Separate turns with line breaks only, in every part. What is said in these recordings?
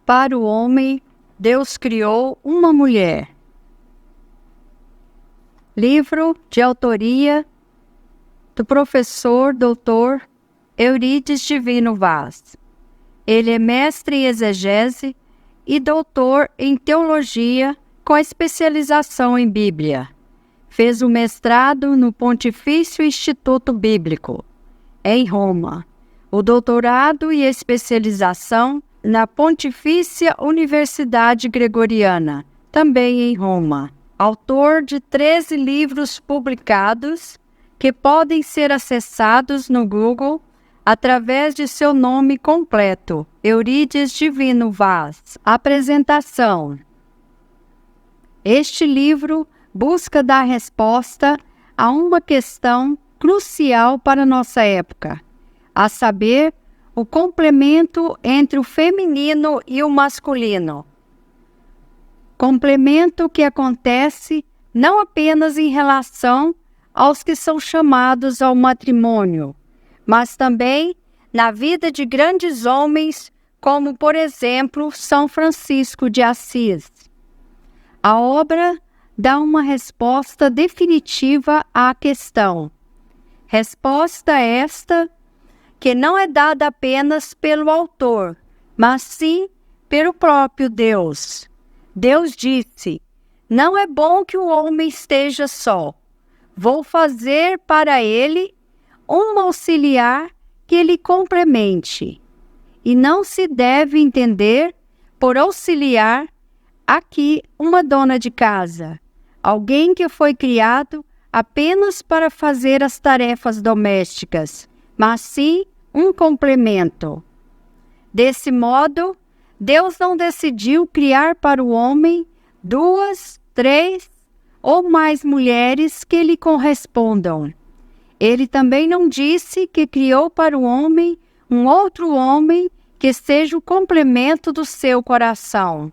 Para o homem, Deus criou uma mulher. Livro de autoria do professor Dr. Eurídice Divino Vaz. Ele é mestre em exegese e doutor em teologia com especialização em Bíblia. Fez o mestrado no Pontifício Instituto Bíblico, em Roma. O doutorado e especialização na Pontifícia Universidade Gregoriana, também em Roma. Autor de 13 livros publicados que podem ser acessados no Google através de seu nome completo, Eurídice Divino Vaz. Apresentação. Este livro busca dar resposta a uma questão crucial para nossa época, a saber, o complemento entre o feminino e o masculino. Complemento que acontece não apenas em relação aos que são chamados ao matrimônio, mas também na vida de grandes homens, como, por exemplo, São Francisco de Assis. A obra dá uma resposta definitiva à questão. Resposta esta que não é dada apenas pelo autor, mas sim pelo próprio Deus. Deus disse: não é bom que o homem esteja só. Vou fazer para ele um auxiliar que lhe complemente. E não se deve entender por auxiliar aqui uma dona de casa, alguém que foi criado apenas para fazer as tarefas domésticas, mas sim um complemento. Desse modo, Deus não decidiu criar para o homem 2, 3 ou mais mulheres que lhe correspondam. Ele também não disse que criou para o homem um outro homem que seja o complemento do seu coração.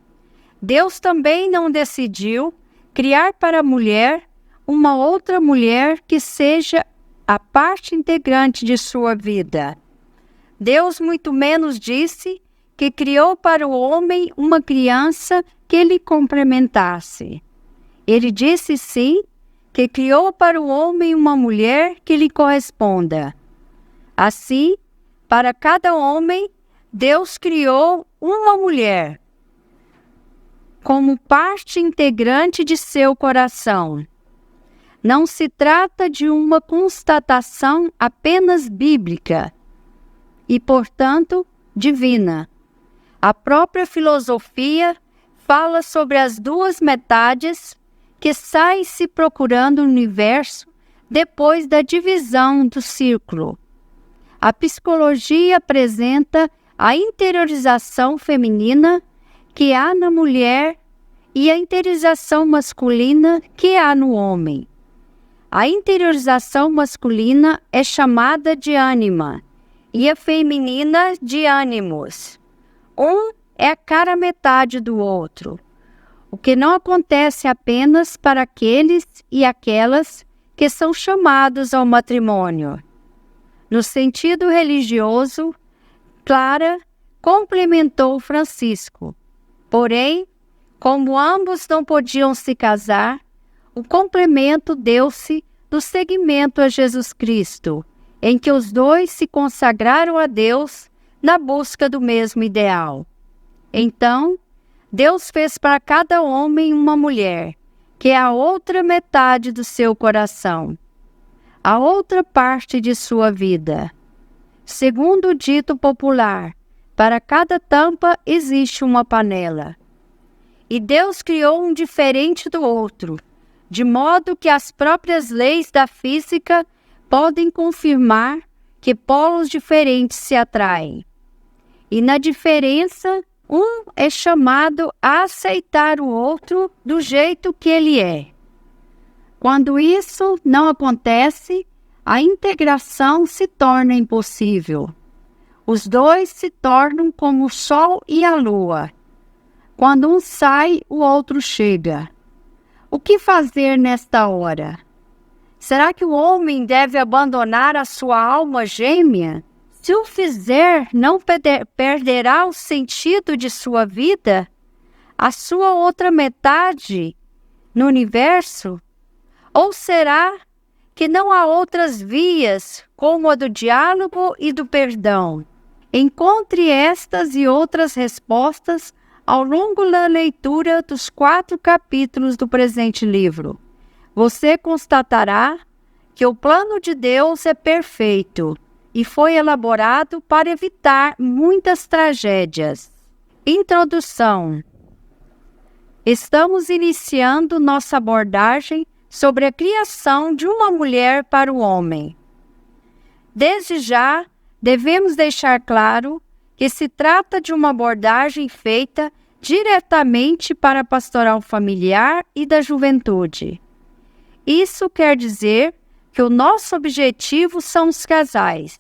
Deus também não decidiu criar para a mulher uma outra mulher que seja a parte integrante de sua vida. Deus muito menos disse que criou para o homem uma criança que lhe complementasse. Ele disse sim que criou para o homem uma mulher que lhe corresponda. Assim, para cada homem, Deus criou uma mulher como parte integrante de seu coração. Não se trata de uma constatação apenas bíblica e, portanto, divina. A própria filosofia fala sobre as duas metades que saem se procurando no universo depois da divisão do círculo. A psicologia apresenta a interiorização feminina que há na mulher e a interiorização masculina que há no homem. A interiorização masculina é chamada de ânima e a feminina de ânimos. Um é a cara metade do outro, o que não acontece apenas para aqueles e aquelas que são chamados ao matrimônio. No sentido religioso, Clara complementou Francisco. Porém, como ambos não podiam se casar, o complemento deu-se no seguimento a Jesus Cristo, em que os dois se consagraram a Deus na busca do mesmo ideal. Então, Deus fez para cada homem uma mulher, que é a outra metade do seu coração, a outra parte de sua vida. Segundo o dito popular, para cada tampa existe uma panela. E Deus criou um diferente do outro, de modo que as próprias leis da física podem confirmar que polos diferentes se atraem. E na diferença, um é chamado a aceitar o outro do jeito que ele é. Quando isso não acontece, a integração se torna impossível. Os dois se tornam como o sol e a lua. Quando um sai, o outro chega. O que fazer nesta hora? Será que o homem deve abandonar a sua alma gêmea, Se o fizer, não perderá o sentido de sua vida? A sua outra metade no universo? Ou será que não há outras vias, como a do diálogo e do perdão? Encontre estas e outras respostas ao longo da leitura dos 4 capítulos do presente livro. Você constatará que o plano de Deus é perfeito e foi elaborado para evitar muitas tragédias. Introdução. Estamos iniciando nossa abordagem sobre a criação de uma mulher para o homem. Desde já, devemos deixar claro que se trata de uma abordagem feita diretamente para a pastoral familiar e da juventude. Isso quer dizer que o nosso objetivo são os casais,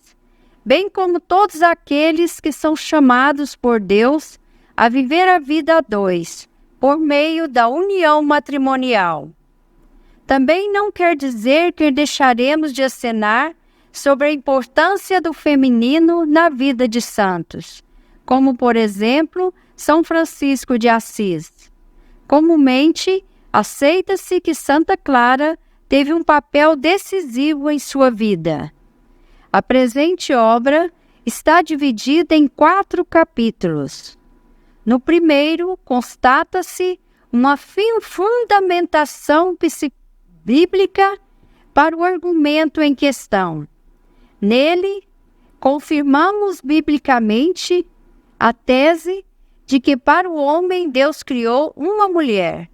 bem como todos aqueles que são chamados por Deus a viver a vida a dois, por meio da união matrimonial. Também não quer dizer que deixaremos de acenar sobre a importância do feminino na vida de santos, como, por exemplo, São Francisco de Assis. Comumente, aceita-se que Santa Clara teve um papel decisivo em sua vida. A presente obra está dividida em 4 capítulos. No primeiro, constata-se uma fundamentação bíblica para o argumento em questão. Nele, confirmamos biblicamente a tese de que para o homem Deus criou uma mulher.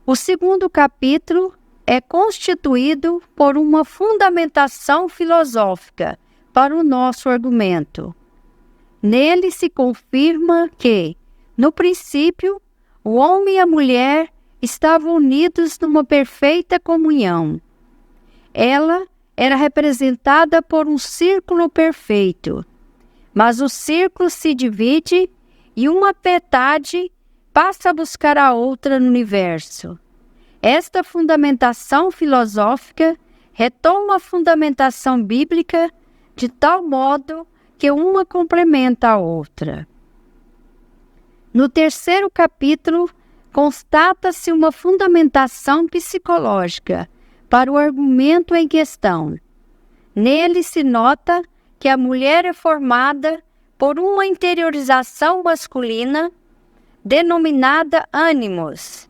O segundo capítulo é constituído por uma fundamentação filosófica para o nosso argumento. Nele se confirma que, no princípio, o homem e a mulher estavam unidos numa perfeita comunhão. Ela era representada por um círculo perfeito, mas o círculo se divide e uma metade passa a buscar a outra no universo. Esta fundamentação filosófica retoma a fundamentação bíblica de tal modo que uma complementa a outra. No terceiro capítulo, constata-se uma fundamentação psicológica para o argumento em questão. Nele se nota que a mulher é formada por uma interiorização masculina denominada ânimos.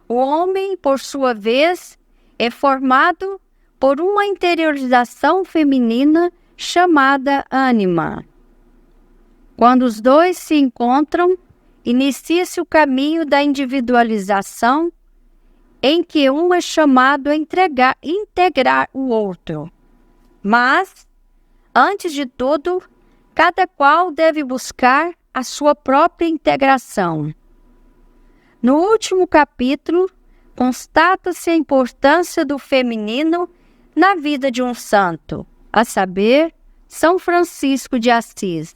O homem, por sua vez, é formado por uma interiorização feminina chamada ânima. Quando os dois se encontram, inicia-se o caminho da individualização, em que um é chamado a integrar o outro. Mas, antes de tudo, cada qual deve buscar a sua própria integração. No último capítulo, constata-se a importância do feminino na vida de um santo, a saber, São Francisco de Assis.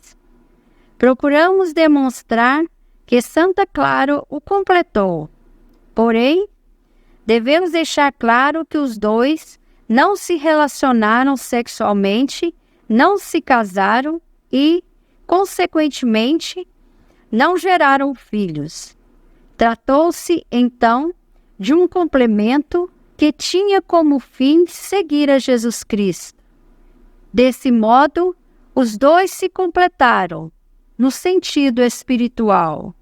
Procuramos demonstrar que Santa Clara o completou. Porém, devemos deixar claro que os dois não se relacionaram sexualmente, não se casaram e, consequentemente, não geraram filhos. Tratou-se, então, de um complemento que tinha como fim seguir a Jesus Cristo. Desse modo, os dois se completaram, no sentido espiritual.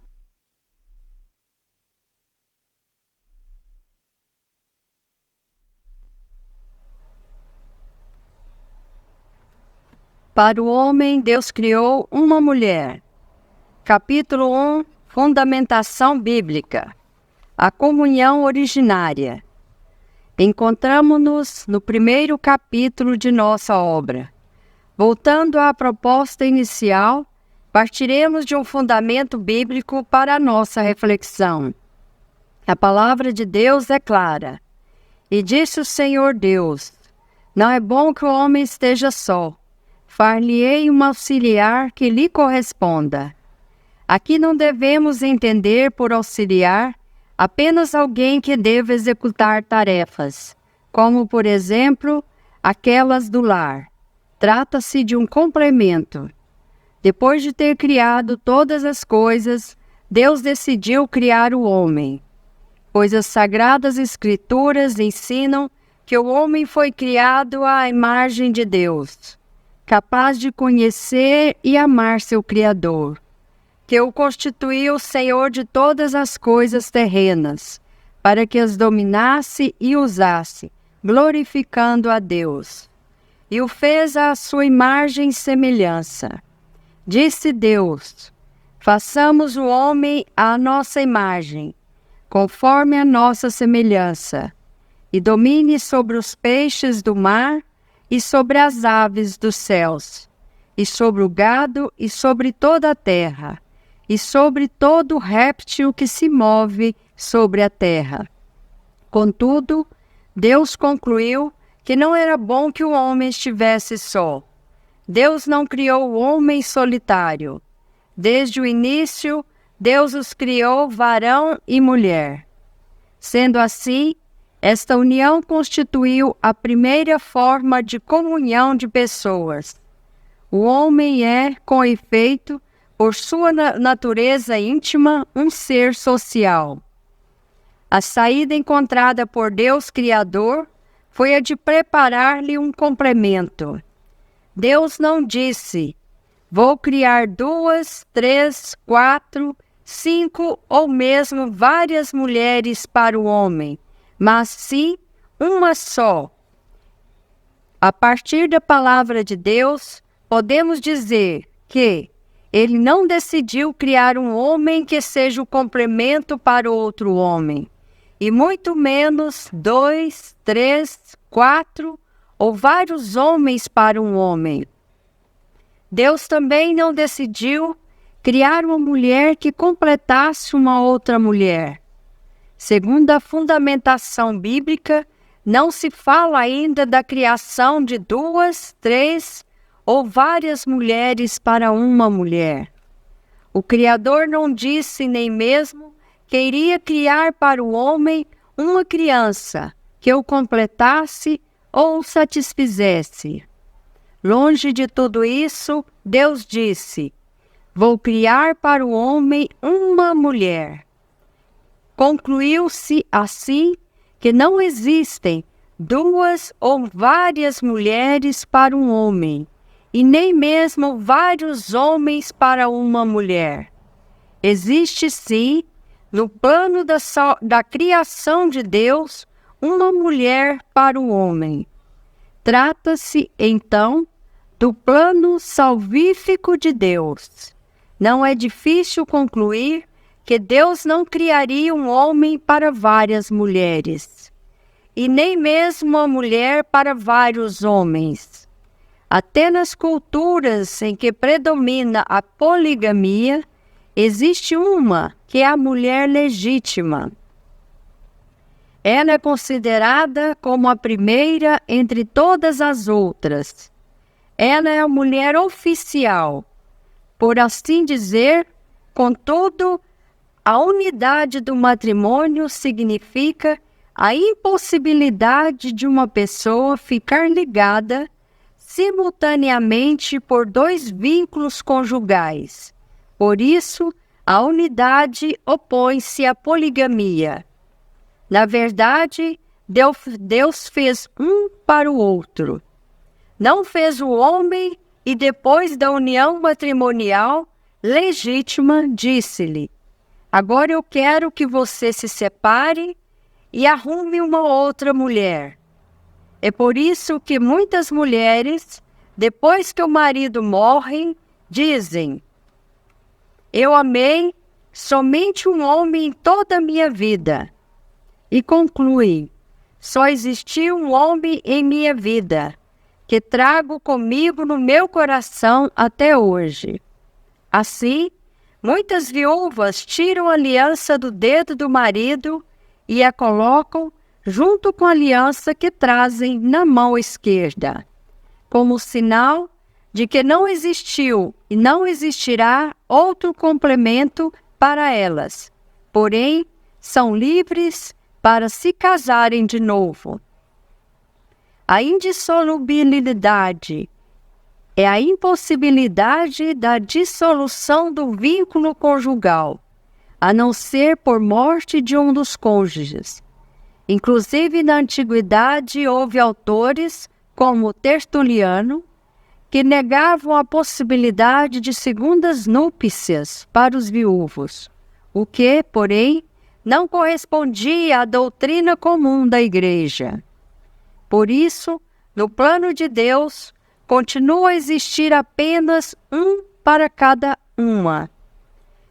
Para o homem, Deus criou uma mulher. Capítulo 1, Fundamentação Bíblica. A comunhão originária. Encontramo-nos no primeiro capítulo de nossa obra. Voltando à proposta inicial, partiremos de um fundamento bíblico para a nossa reflexão. A palavra de Deus é clara. E disse o Senhor Deus: não é bom que o homem esteja só. Far-lhe-ei um auxiliar que lhe corresponda. Aqui não devemos entender por auxiliar apenas alguém que deva executar tarefas, como, por exemplo, aquelas do lar. Trata-se de um complemento. Depois de ter criado todas as coisas, Deus decidiu criar o homem, pois as Sagradas Escrituras ensinam que o homem foi criado à imagem de Deus, capaz de conhecer e amar seu Criador, que o constituiu Senhor de todas as coisas terrenas, para que as dominasse e usasse, glorificando a Deus. E o fez à sua imagem e semelhança. Disse Deus: façamos o homem à nossa imagem, conforme a nossa semelhança, e domine sobre os peixes do mar, e sobre as aves dos céus, e sobre o gado, e sobre toda a terra, e sobre todo réptil que se move sobre a terra. Contudo, Deus concluiu que não era bom que o homem estivesse só. Deus não criou o homem solitário. Desde o início, Deus os criou varão e mulher. Sendo assim, esta união constituiu a primeira forma de comunhão de pessoas. O homem é, com efeito, por sua natureza íntima, um ser social. A saída encontrada por Deus Criador foi a de preparar-lhe um complemento. Deus não disse: vou criar 2, 3, 4, 5 ou mesmo várias mulheres para o homem, mas sim uma só. A partir da palavra de Deus, podemos dizer que Ele não decidiu criar um homem que seja o complemento para outro homem, e muito menos 2, 3, 4 ou vários homens para um homem. Deus também não decidiu criar uma mulher que completasse uma outra mulher. Segundo a fundamentação bíblica, não se fala ainda da criação de 2, 3 ou várias mulheres para uma mulher. O Criador não disse nem mesmo que iria criar para o homem uma criança que o completasse ou o satisfizesse. Longe de tudo isso, Deus disse: vou criar para o homem uma mulher. Concluiu-se assim que não existem 2 ou várias mulheres para um homem, e nem mesmo vários homens para uma mulher. Existe sim, no plano da criação de Deus, uma mulher para o homem. Trata-se, então, do plano salvífico de Deus. Não é difícil concluir que Deus não criaria um homem para várias mulheres, e nem mesmo uma mulher para vários homens. Até nas culturas em que predomina a poligamia, existe uma que é a mulher legítima. Ela é considerada como a primeira entre todas as outras. Ela é a mulher oficial, por assim dizer. Contudo, a unidade do matrimônio significa a impossibilidade de uma pessoa ficar ligada simultaneamente por 2 vínculos conjugais. Por isso, a unidade opõe-se à poligamia. Na verdade, Deus fez um para o outro. Não fez o homem e depois da união matrimonial legítima, disse-lhe: agora eu quero que você se separe e arrume uma outra mulher. É por isso que muitas mulheres, depois que o marido morre, dizem: eu amei somente um homem em toda a minha vida. E concluem: só existiu um homem em minha vida, que trago comigo no meu coração até hoje. Assim, muitas viúvas tiram a aliança do dedo do marido e a colocam junto com a aliança que trazem na mão esquerda, como sinal de que não existiu e não existirá outro complemento para elas, porém são livres para se casarem de novo. A indissolubilidade é a impossibilidade da dissolução do vínculo conjugal, a não ser por morte de um dos cônjuges. Inclusive, na antiguidade, houve autores, como Tertuliano, que negavam a possibilidade de segundas núpcias para os viúvos, o que, porém, não correspondia à doutrina comum da Igreja. Por isso, no plano de Deus, continua a existir apenas um para cada uma.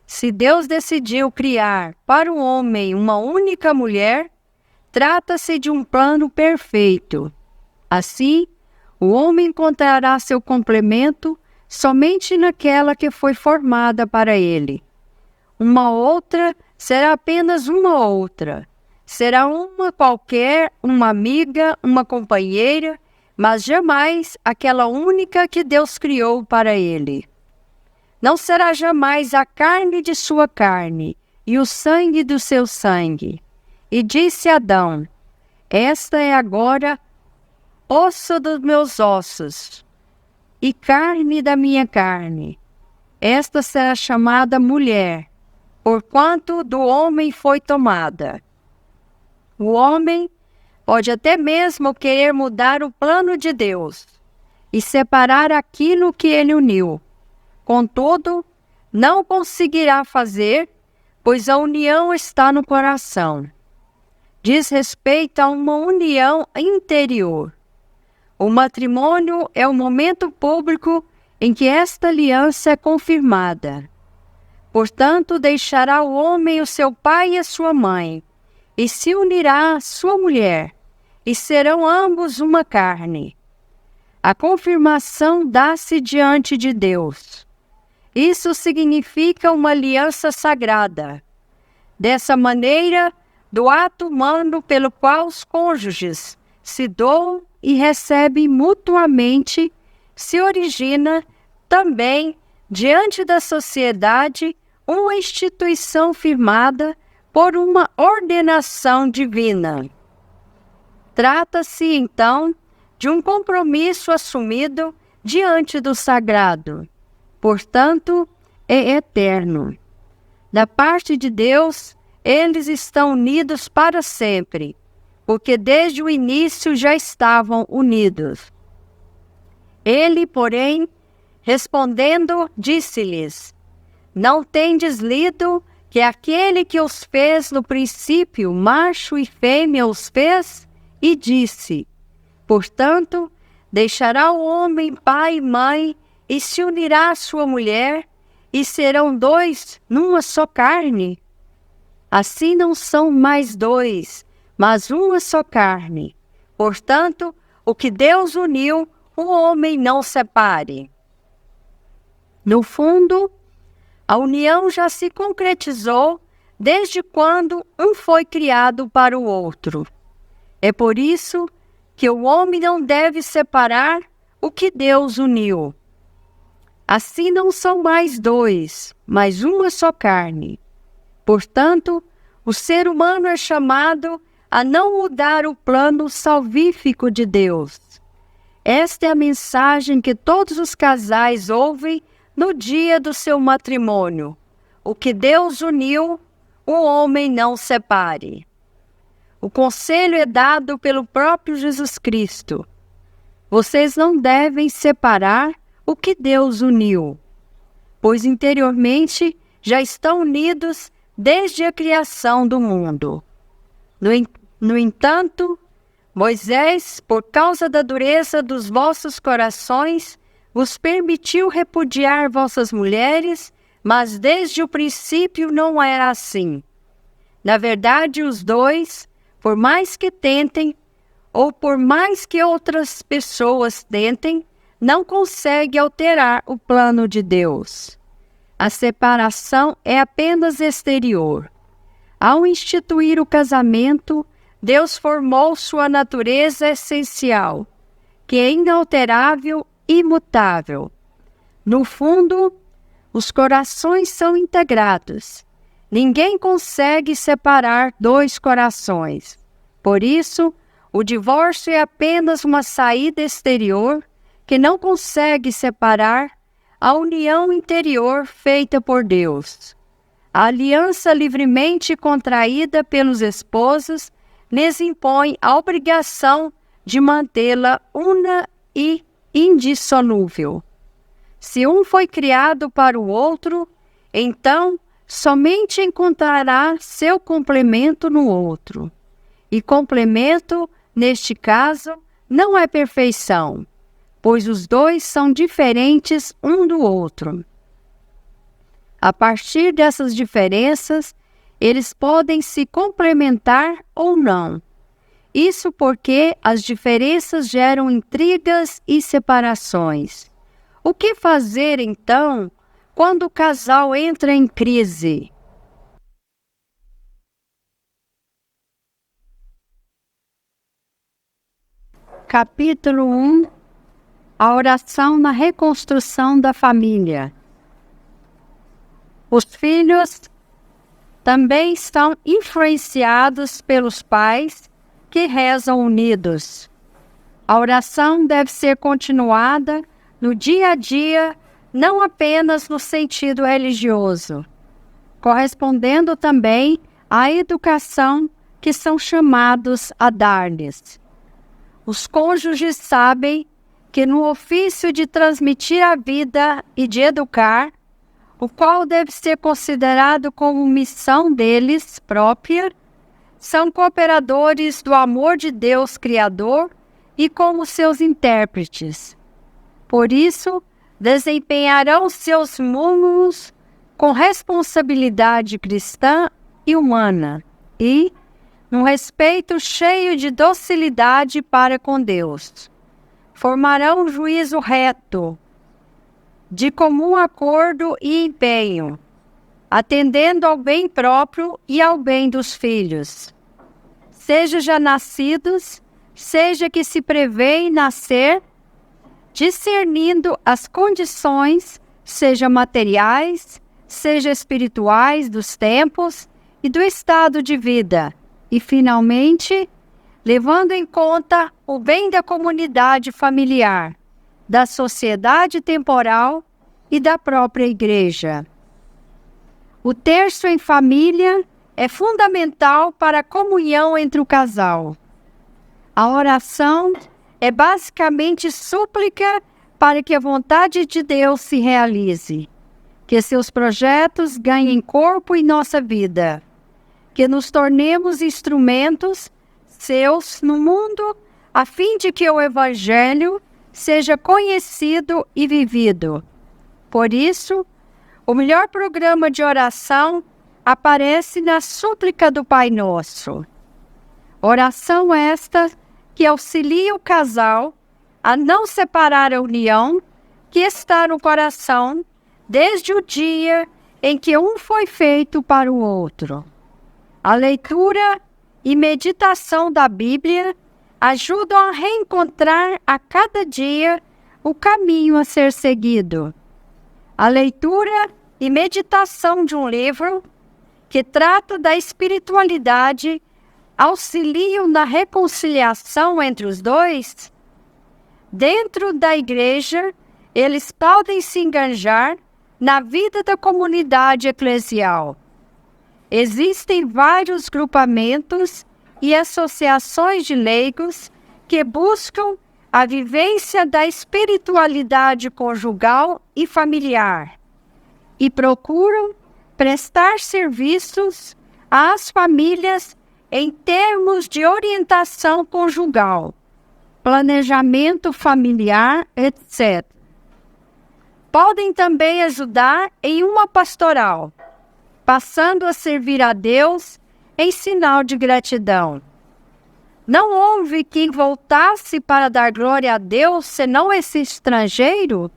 Se Deus decidiu criar para o homem uma única mulher, trata-se de um plano perfeito. Assim, o homem encontrará seu complemento somente naquela que foi formada para ele. Uma outra será apenas uma outra. Será uma qualquer, uma amiga, uma companheira, mas jamais aquela única que Deus criou para ele. Não será jamais a carne de sua carne e o sangue do seu sangue. E disse Adão: esta é agora osso dos meus ossos e carne da minha carne. Esta será chamada mulher, porquanto do homem foi tomada. O homem pode até mesmo querer mudar o plano de Deus e separar aquilo que ele uniu. Contudo, não conseguirá fazer, pois a união está no coração. Diz respeito a uma união interior. O matrimônio é o momento público em que esta aliança é confirmada. Portanto, deixará o homem o seu pai e a sua mãe, e se unirá à sua mulher, e serão ambos uma carne. A confirmação dá-se diante de Deus. Isso significa uma aliança sagrada. Dessa maneira, do ato humano pelo qual os cônjuges se doam e recebem mutuamente, se origina também, diante da sociedade, uma instituição firmada por uma ordenação divina. Trata-se, então, de um compromisso assumido diante do sagrado. Portanto, é eterno. Da parte de Deus, eles estão unidos para sempre, porque desde o início já estavam unidos. Ele, porém, respondendo, disse-lhes: não tendes lido que aquele que os fez no princípio, macho e fêmea os fez? E disse: portanto, deixará o homem pai e mãe, e se unirá à sua mulher, e serão dois numa só carne. Assim não são mais dois, mas uma só carne. Portanto, o que Deus uniu, o homem não separe. No fundo, a união já se concretizou desde quando um foi criado para o outro. É por isso que o homem não deve separar o que Deus uniu. Assim não são mais dois, mas uma só carne. Portanto, o ser humano é chamado a não mudar o plano salvífico de Deus. Esta é a mensagem que todos os casais ouvem no dia do seu matrimônio. O que Deus uniu, o homem não separe. O conselho é dado pelo próprio Jesus Cristo. Vocês não devem separar o que Deus uniu, pois interiormente já estão unidos desde a criação do mundo. No entanto, Moisés, por causa da dureza dos vossos corações, vos permitiu repudiar vossas mulheres, mas desde o princípio não era assim. Na verdade, os dois, por mais que tentem, ou por mais que outras pessoas tentem, não conseguem alterar o plano de Deus. A separação é apenas exterior. Ao instituir o casamento, Deus formou sua natureza essencial, que é inalterável e imutável. No fundo, os corações são integrados. Ninguém consegue separar dois corações. Por isso, o divórcio é apenas uma saída exterior que não consegue separar a união interior feita por Deus. A aliança livremente contraída pelos esposos lhes impõe a obrigação de mantê-la una e indissolúvel. Se um foi criado para o outro, então somente encontrará seu complemento no outro. E complemento, neste caso, não é perfeição, pois os dois são diferentes um do outro. A partir dessas diferenças, eles podem se complementar ou não. Isso porque as diferenças geram intrigas e separações. O que fazer, então, quando o casal entra em crise? Capítulo 1. A oração na reconstrução da família. Os filhos também estão influenciados pelos pais que rezam unidos. A oração deve ser continuada no dia a dia, não apenas no sentido religioso, correspondendo também à educação que são chamados a dar-lhes. Os cônjuges sabem que no ofício de transmitir a vida e de educar, o qual deve ser considerado como missão deles própria, são cooperadores do amor de Deus Criador e como seus intérpretes. Por isso, desempenharão seus mundos com responsabilidade cristã e humana e, num respeito cheio de docilidade para com Deus. Formarão um juízo reto, de comum acordo e empenho, atendendo ao bem próprio e ao bem dos filhos, seja já nascidos, seja que se prevêem nascer, discernindo as condições, seja materiais, seja espirituais dos tempos e do estado de vida, e finalmente, levando em conta o bem da comunidade familiar, da sociedade temporal e da própria igreja. O terço em família é fundamental para a comunhão entre o casal. A oração é basicamente súplica para que a vontade de Deus se realize, que seus projetos ganhem corpo em nossa vida, que nos tornemos instrumentos seus no mundo, a fim de que o Evangelho seja conhecido e vivido. Por isso, o melhor programa de oração aparece na súplica do Pai Nosso. Oração esta que auxilia o casal a não separar a união que está no coração desde o dia em que um foi feito para o outro. A leitura e meditação da Bíblia ajudam a reencontrar a cada dia o caminho a ser seguido. A leitura e meditação de um livro que trata da espiritualidade auxiliam na reconciliação entre os dois. Dentro da igreja, eles podem se engajar na vida da comunidade eclesial. Existem vários grupamentos e associações de leigos que buscam a vivência da espiritualidade conjugal e familiar e procuram prestar serviços às famílias em termos de orientação conjugal, planejamento familiar, etc. Podem também ajudar em uma pastoral, passando a servir a Deus em sinal de gratidão. Não houve quem voltasse para dar glória a Deus senão esse estrangeiro?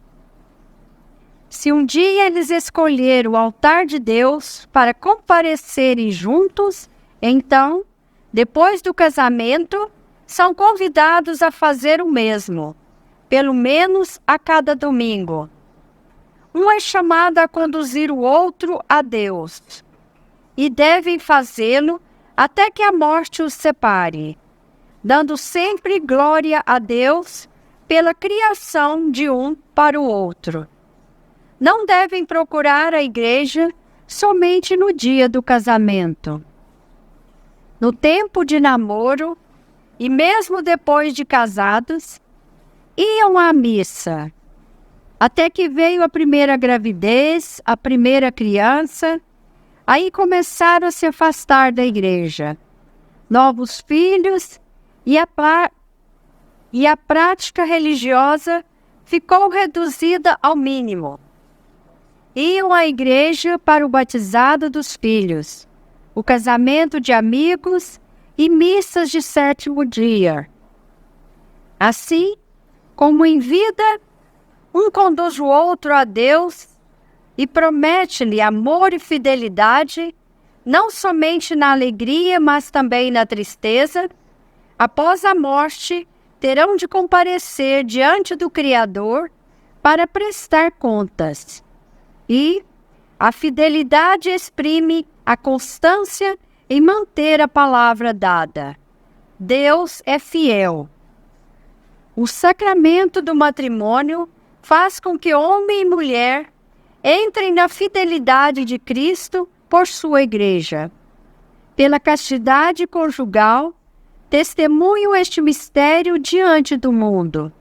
Se um dia eles escolheram o altar de Deus para comparecerem juntos, então, depois do casamento, são convidados a fazer o mesmo, pelo menos a cada domingo. Um é chamado a conduzir o outro a Deus, e devem fazê-lo até que a morte os separe, dando sempre glória a Deus pela criação de um para o outro. Não devem procurar a igreja somente no dia do casamento. No tempo de namoro, e mesmo depois de casados, iam à missa, até que veio a primeira gravidez, a primeira criança, aí começaram a se afastar da igreja. Novos filhos e a prática religiosa ficou reduzida ao mínimo. Iam à igreja para o batizado dos filhos, o casamento de amigos e missas de sétimo dia. Assim, como em vida, um conduz o outro a Deus e promete-lhe amor e fidelidade, não somente na alegria, mas também na tristeza, após a morte, terão de comparecer diante do Criador para prestar contas. E a fidelidade exprime a constância em manter a palavra dada. Deus é fiel. O sacramento do matrimônio faz com que homem e mulher entrem na fidelidade de Cristo por sua igreja. Pela castidade conjugal, testemunham este mistério diante do mundo.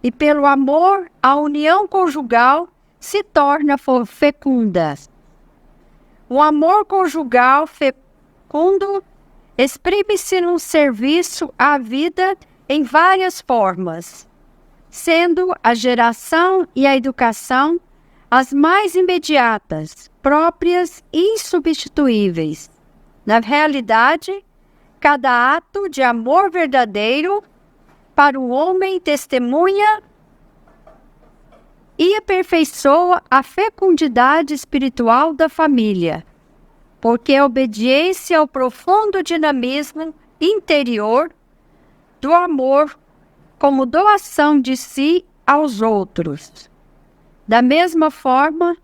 E pelo amor, a união conjugal se torna fecunda. O amor conjugal fecundo exprime-se num serviço à vida em várias formas, sendo a geração e a educação as mais imediatas, próprias e insubstituíveis. Na realidade, cada ato de amor verdadeiro para o homem testemunha e aperfeiçoa a fecundidade espiritual da família, porque a obediência ao profundo dinamismo interior do amor como doação de si aos outros. Da mesma forma,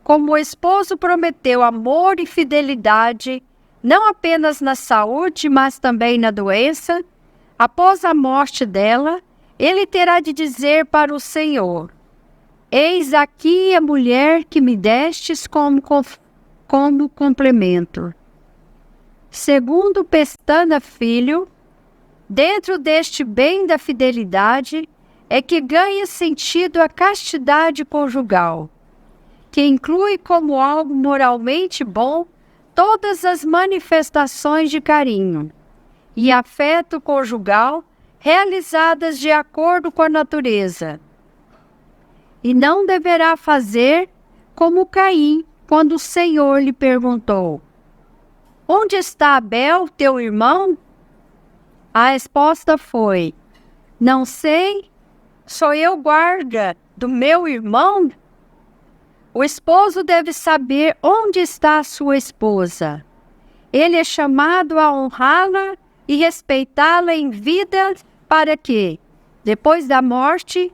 como o esposo prometeu amor e fidelidade, não apenas na saúde, mas também na doença, após a morte dela, ele terá de dizer para o Senhor: eis aqui a mulher que me destes como complemento. Segundo Pestana Filho, dentro deste bem da fidelidade é que ganha sentido a castidade conjugal, que inclui como algo moralmente bom todas as manifestações de carinho e afeto conjugal realizadas de acordo com a natureza. E não deverá fazer como Caim, quando o Senhor lhe perguntou: onde está Abel, teu irmão? A resposta foi: não sei, sou eu guarda do meu irmão? O esposo deve saber onde está a sua esposa. Ele é chamado a honrá-la e respeitá-la em vida para que, depois da morte,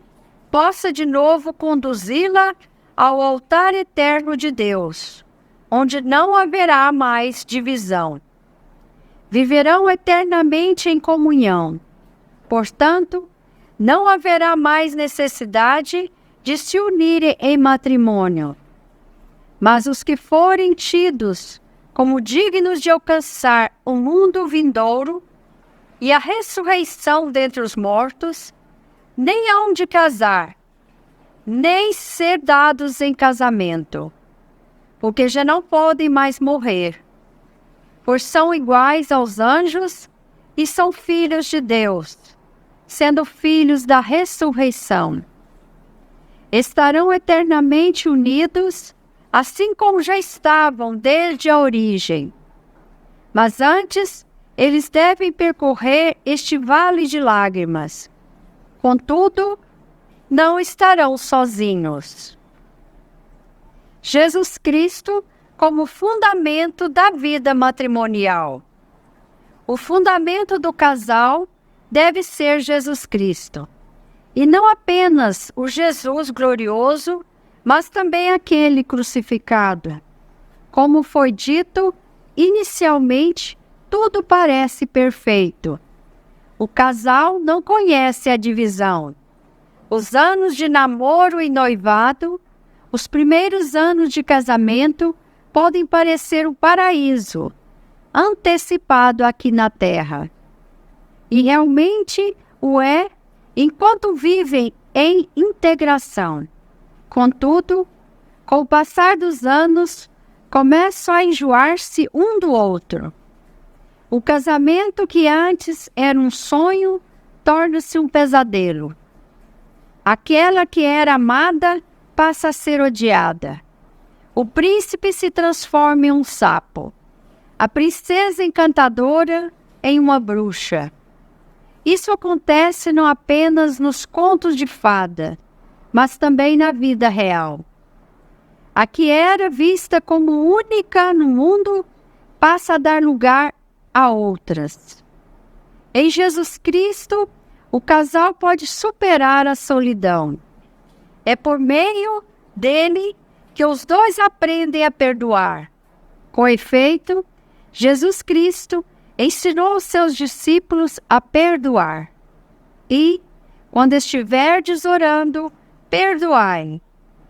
possa de novo conduzi-la ao altar eterno de Deus, onde não haverá mais divisão. Viverão eternamente em comunhão. Portanto, não haverá mais necessidade de se unirem em matrimônio. Mas os que forem tidos como dignos de alcançar o mundo vindouro e a ressurreição dentre os mortos, nem hão de casar, nem ser dados em casamento, porque já não podem mais morrer, pois são iguais aos anjos e são filhos de Deus, sendo filhos da ressurreição. Estarão eternamente unidos, assim como já estavam desde a origem. Mas antes, eles devem percorrer este vale de lágrimas. Contudo, não estarão sozinhos. Jesus Cristo como fundamento da vida matrimonial. O fundamento do casal deve ser Jesus Cristo. E não apenas o Jesus glorioso, mas também aquele crucificado. Como foi dito, inicialmente, tudo parece perfeito. O casal não conhece a divisão. Os anos de namoro e noivado, os primeiros anos de casamento, podem parecer um paraíso antecipado aqui na Terra. E realmente o é enquanto vivem em integração. Contudo, com o passar dos anos, começam a enjoar-se um do outro. O casamento que antes era um sonho torna-se um pesadelo. Aquela que era amada passa a ser odiada. O príncipe se transforma em um sapo. A princesa encantadora em uma bruxa. Isso acontece não apenas nos contos de fada, mas também na vida real. A que era vista como única no mundo passa a dar lugar a outras. Em Jesus Cristo, o casal pode superar a solidão. É por meio dele que os dois aprendem a perdoar. Com efeito, Jesus Cristo ensinou os seus discípulos a perdoar. E, quando estiverdes orando, perdoai.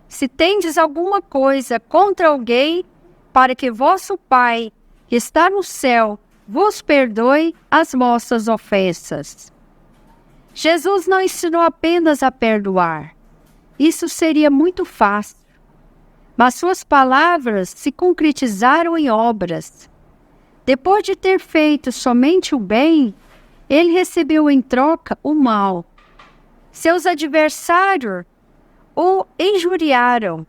Se tendes alguma coisa contra alguém, para que vosso Pai, que está no céu, vos perdoe as vossas ofensas. Jesus não ensinou apenas a perdoar. Isso seria muito fácil. Mas suas palavras se concretizaram em obras. Depois de ter feito somente o bem, ele recebeu em troca o mal. Seus adversários o injuriaram.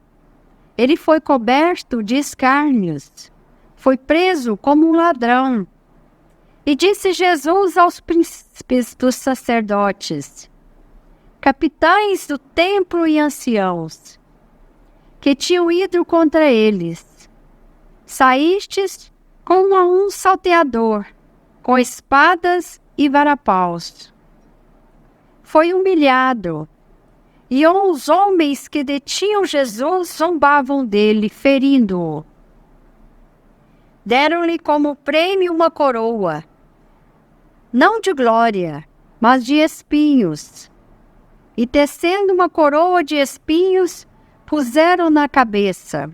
Ele foi coberto de escárnios. Foi preso como um ladrão. E disse Jesus aos príncipes dos sacerdotes, capitães do templo e anciãos, que tinham ido contra eles: saístes como a um salteador, com espadas e varapaus. Foi humilhado, e os homens que detinham Jesus zombavam dele, ferindo-o. Deram-lhe como prêmio uma coroa, não de glória, mas de espinhos. E tecendo uma coroa de espinhos, puseram na cabeça.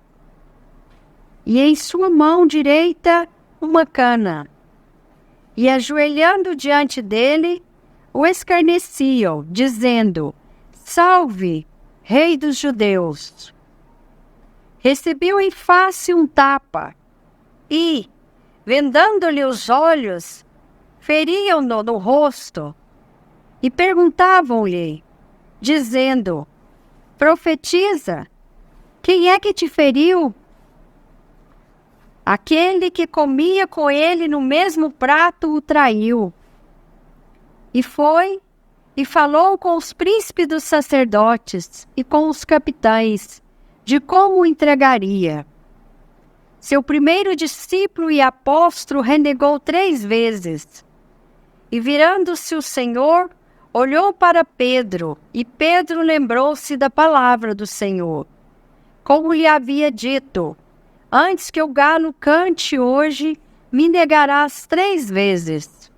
E em sua mão direita uma cana. E ajoelhando diante dele, o escarneciam, dizendo: Salve, Rei dos Judeus! Recebeu em face um tapa, e, vendando-lhe os olhos, feriam-no no rosto, e perguntavam-lhe, dizendo: Profetiza, quem é que te feriu? Aquele que comia com ele no mesmo prato o traiu. E foi e falou com os príncipes dos sacerdotes e com os capitães de como o entregaria. Seu primeiro discípulo e apóstolo renegou 3 vezes. E virando-se o Senhor, olhou para Pedro, e Pedro lembrou-se da palavra do Senhor, como lhe havia dito: antes que o galo cante hoje, me negarás 3 vezes.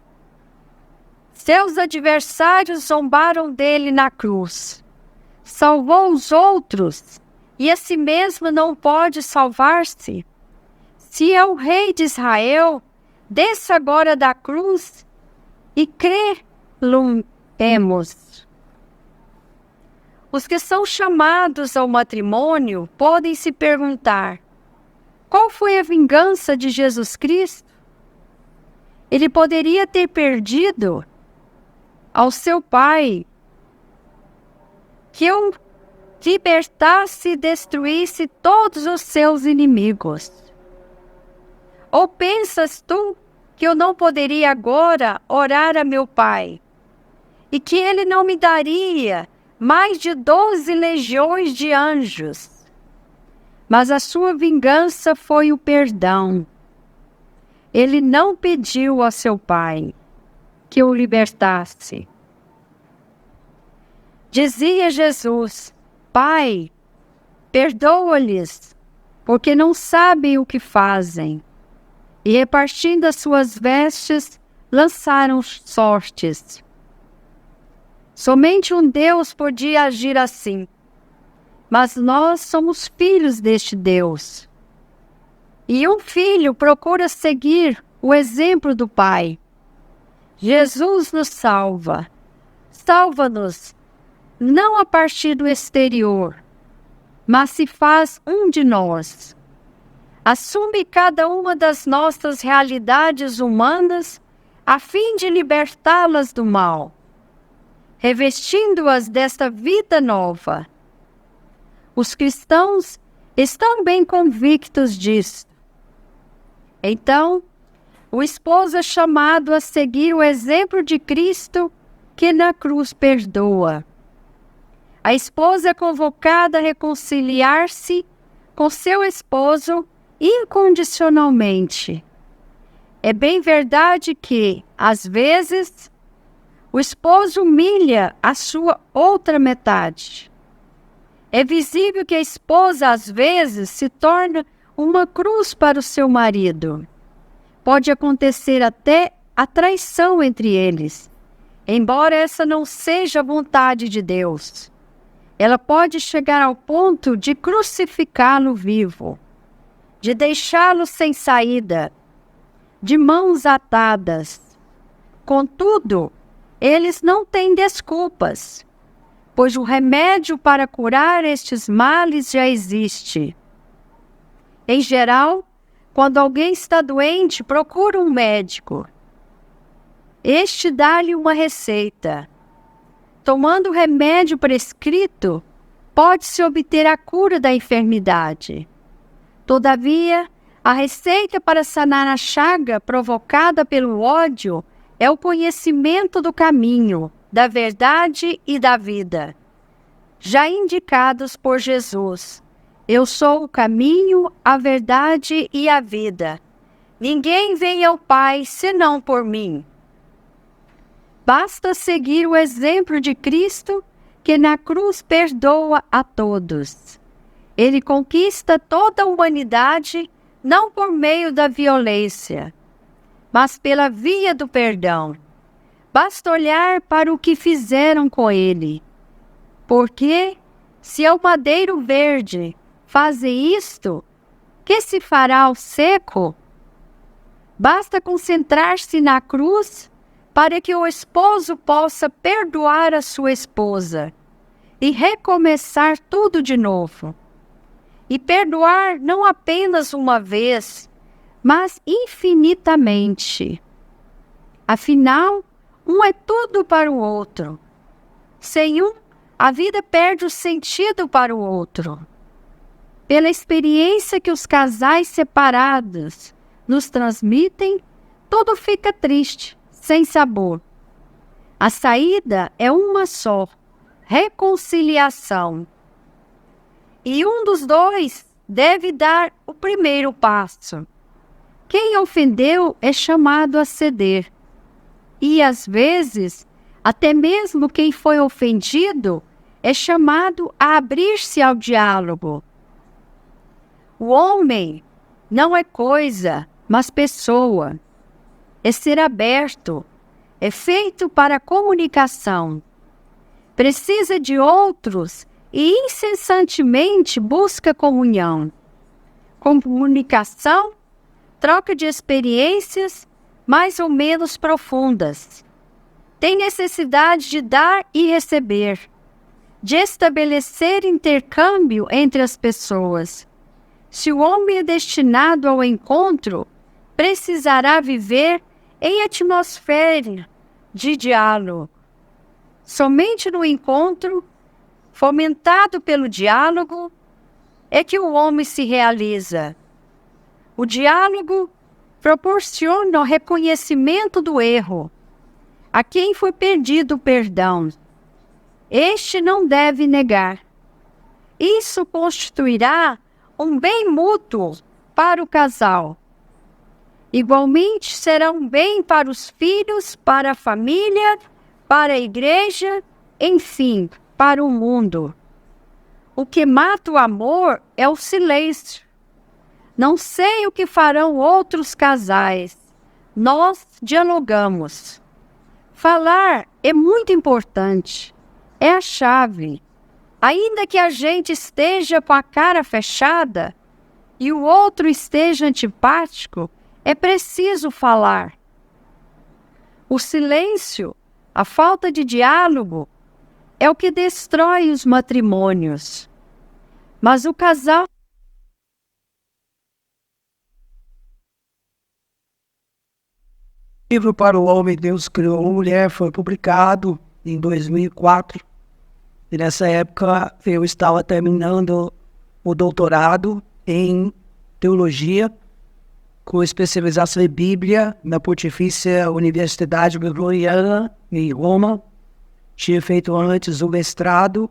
Seus adversários zombaram dele na cruz. Salvou os outros, e a si mesmo não pode salvar-se. Se é o Rei de Israel, desça agora da cruz e crê-lo-emos. Os que são chamados ao matrimônio podem se perguntar: qual foi a vingança de Jesus Cristo? Ele poderia ter perdido ao seu Pai que o libertasse e destruísse todos os seus inimigos. Ou pensas tu que eu não poderia agora orar a meu Pai, e que ele não me daria mais de 12 legiões de anjos? Mas a sua vingança foi o perdão. Ele não pediu a seu Pai que o libertasse. Dizia Jesus: Pai, perdoa-lhes, porque não sabem o que fazem. E repartindo as suas vestes, lançaram sortes. Somente um Deus podia agir assim. Mas nós somos filhos deste Deus. E um filho procura seguir o exemplo do Pai. Jesus nos salva. Salva-nos, não a partir do exterior, mas se faz um de nós. Assume cada uma das nossas realidades humanas a fim de libertá-las do mal, revestindo-as desta vida nova. Os cristãos estão bem convictos disso. Então, o esposo é chamado a seguir o exemplo de Cristo, que na cruz perdoa. A esposa é convocada a reconciliar-se com seu esposo incondicionalmente. É bem verdade que, às vezes, o esposo humilha a sua outra metade. É visível que a esposa, às vezes, se torna uma cruz para o seu marido. Pode acontecer até a traição entre eles, embora essa não seja a vontade de Deus. Ela pode chegar ao ponto de crucificá-lo vivo, de deixá-lo sem saída, de mãos atadas. Contudo, eles não têm desculpas, pois o remédio para curar estes males já existe. Em geral, quando alguém está doente, procura um médico. Este dá-lhe uma receita. Tomando o remédio prescrito, pode-se obter a cura da enfermidade. Todavia, a receita para sanar a chaga provocada pelo ódio é o conhecimento do caminho, da verdade e da vida, já indicados por Jesus. Eu sou o caminho, a verdade e a vida. Ninguém vem ao Pai senão por mim. Basta seguir o exemplo de Cristo, que na cruz perdoa a todos. Ele conquista toda a humanidade, não por meio da violência, mas pela via do perdão. Basta olhar para o que fizeram com ele. Porque, se ao madeiro verde fazer isto, que se fará ao seco? Basta concentrar-se na cruz para que o esposo possa perdoar a sua esposa e recomeçar tudo de novo. E perdoar não apenas uma vez, mas infinitamente. Afinal, um é tudo para o outro. Sem um, a vida perde o sentido para o outro. Pela experiência que os casais separados nos transmitem, tudo fica triste, sem sabor. A saída é uma só: reconciliação. E um dos dois deve dar o primeiro passo. Quem ofendeu é chamado a ceder. E, às vezes, até mesmo quem foi ofendido é chamado a abrir-se ao diálogo. O homem não é coisa, mas pessoa. É ser aberto, é feito para a comunicação. Precisa de outros e incessantemente busca comunhão. Comunicação, troca de experiências mais ou menos profundas. Tem necessidade de dar e receber, de estabelecer intercâmbio entre as pessoas. Se o homem é destinado ao encontro, precisará viver em atmosfera de diálogo. Somente no encontro, fomentado pelo diálogo, é que o homem se realiza. O diálogo proporciona o reconhecimento do erro, a quem foi perdido o perdão. Este não deve negar. Isso constituirá um bem mútuo para o casal. Igualmente será um bem para os filhos, para a família, para a igreja, enfim, para o mundo. O que mata o amor é o silêncio. Não sei o que farão outros casais. Nós dialogamos. Falar é muito importante, é a chave. Ainda que a gente esteja com a cara fechada e o outro esteja antipático, é preciso falar. O silêncio, a falta de diálogo, é o que destrói os matrimônios. Mas o casal...
O livro Para o Homem Deus Criou a Mulher foi publicado em 2004. E nessa época eu estava terminando o doutorado em teologia, com especialização em Bíblia na Pontifícia Universidade Gregoriana, em Roma. Tinha feito antes o mestrado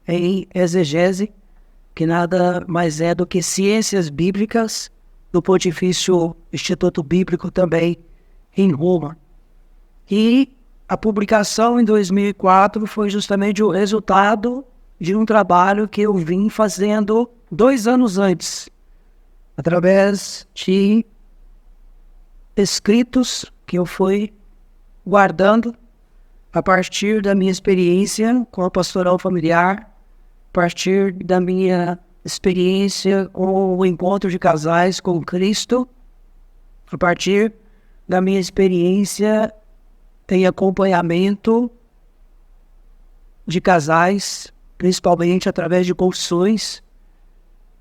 em exegese, que nada mais é do que ciências bíblicas, do Pontifício Instituto Bíblico também, em Roma. E a publicação em 2004 foi justamente o resultado de um trabalho que eu vim fazendo 2 anos antes, através de escritos que eu fui guardando a partir da minha experiência com a pastoral familiar, a partir da minha experiência com o encontro de casais com Cristo, a partir da minha experiência em acompanhamento de casais, principalmente através de confissões.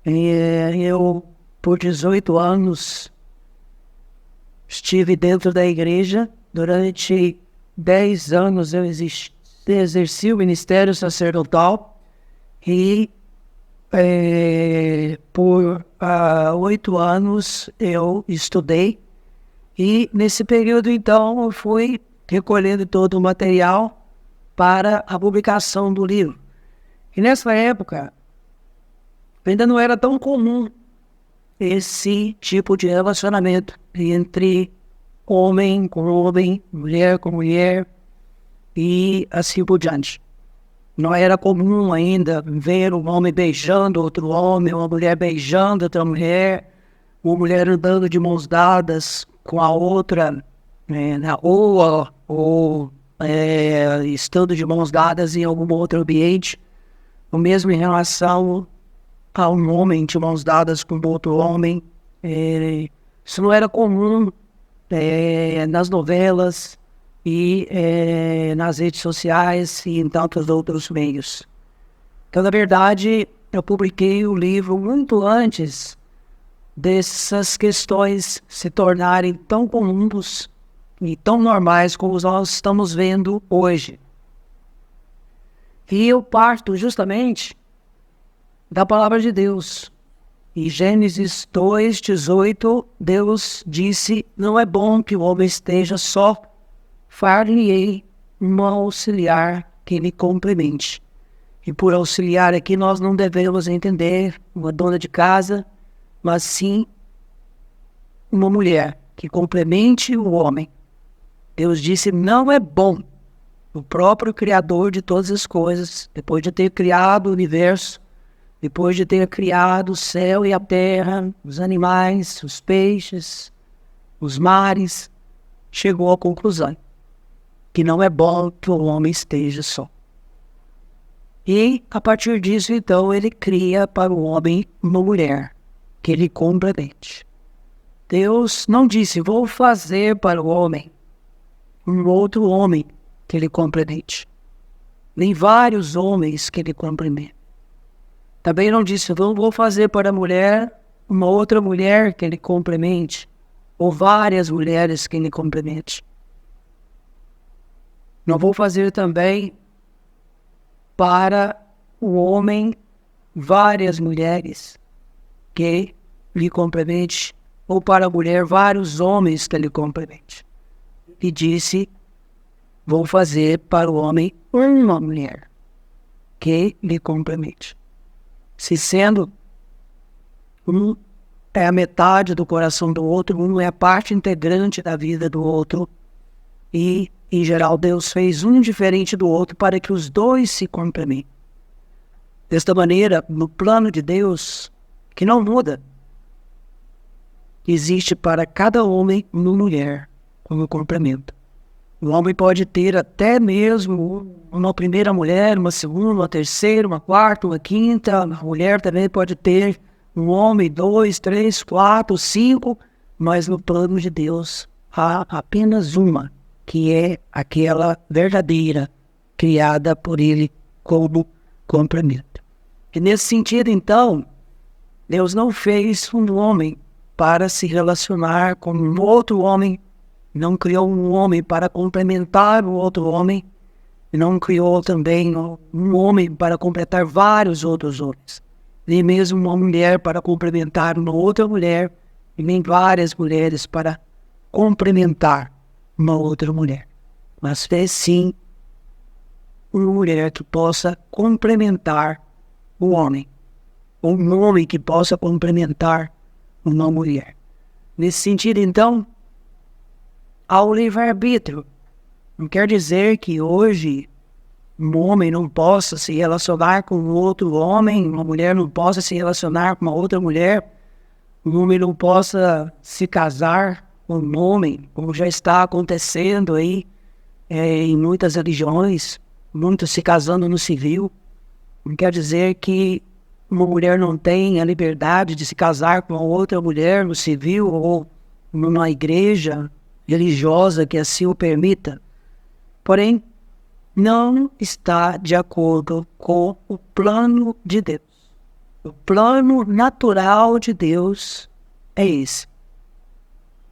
Eu, por 18 anos, estive dentro da igreja. Durante 10 anos eu exerci o ministério sacerdotal e por 8 anos eu estudei. E nesse período, então, eu fui recolhendo todo o material para a publicação do livro. E nessa época, ainda não era tão comum esse tipo de relacionamento entre homem com homem, mulher com mulher e assim por diante. Não era comum ainda ver um homem beijando outro homem, uma mulher beijando outra mulher, uma mulher andando de mãos dadas com a outra na rua ou estando de mãos dadas em algum outro ambiente, ou mesmo em relação a um homem de mãos dadas com outro homem. Isso não era comum nas novelas e nas redes sociais e em tantos outros meios. Então, na verdade, eu publiquei o livro muito antes dessas questões se tornarem tão comuns e tão normais como nós estamos vendo hoje. E eu parto justamente da palavra de Deus. Em Gênesis 2:18, Deus disse: não é bom que o homem esteja só, far-lhe-ei um auxiliar que lhe complemente. E por auxiliar aqui nós não devemos entender uma dona de casa, mas sim uma mulher que complemente o homem. Deus disse: não é bom. O próprio Criador de todas as coisas, depois de ter criado o universo, depois de ter criado o céu e a terra, os animais, os peixes, os mares, chegou à conclusão que não é bom que o homem esteja só. E, a partir disso, então, ele cria para o homem uma mulher que ele complemente. Deus não disse: vou fazer para o homem um outro homem que ele complemente, nem vários homens que ele complemente. Também não disse: vou fazer para a mulher uma outra mulher que ele complemente, ou várias mulheres que ele complemente. Não vou fazer também para o homem várias mulheres que lhe complemente, ou para a mulher vários homens que lhe complemente. E disse: vou fazer para o homem uma mulher que lhe complemente. Se sendo um é a metade do coração do outro, um é a parte integrante da vida do outro, e em geral Deus fez um diferente do outro para que os dois se complementem. Desta maneira, no plano de Deus, que não muda, existe para cada homem uma mulher como complemento. O homem pode ter até mesmo uma primeira mulher, uma segunda, uma terceira, uma quarta, uma quinta. A mulher também pode ter um homem, 2, 3, 4, 5, mas no plano de Deus há apenas uma, que é aquela verdadeira, criada por Ele como complemento. E nesse sentido, então, Deus não fez um homem para se relacionar com um outro homem, não criou um homem para complementar o outro homem, e não criou também um homem para completar vários outros homens, nem mesmo uma mulher para complementar uma outra mulher, e nem várias mulheres para complementar uma outra mulher. Mas fez sim uma mulher que possa complementar o homem, ou um homem que possa complementar uma mulher. Nesse sentido, então, ao livre-arbítrio, não quer dizer que hoje um homem não possa se relacionar com outro homem, uma mulher não possa se relacionar com uma outra mulher, um homem não possa se casar com um homem, como já está acontecendo aí em muitas religiões, muitos se casando no civil. Não quer dizer que uma mulher não tem a liberdade de se casar com outra mulher no civil ou numa igreja religiosa que assim o permita. Porém, não está de acordo com o plano de Deus. O plano natural de Deus é esse.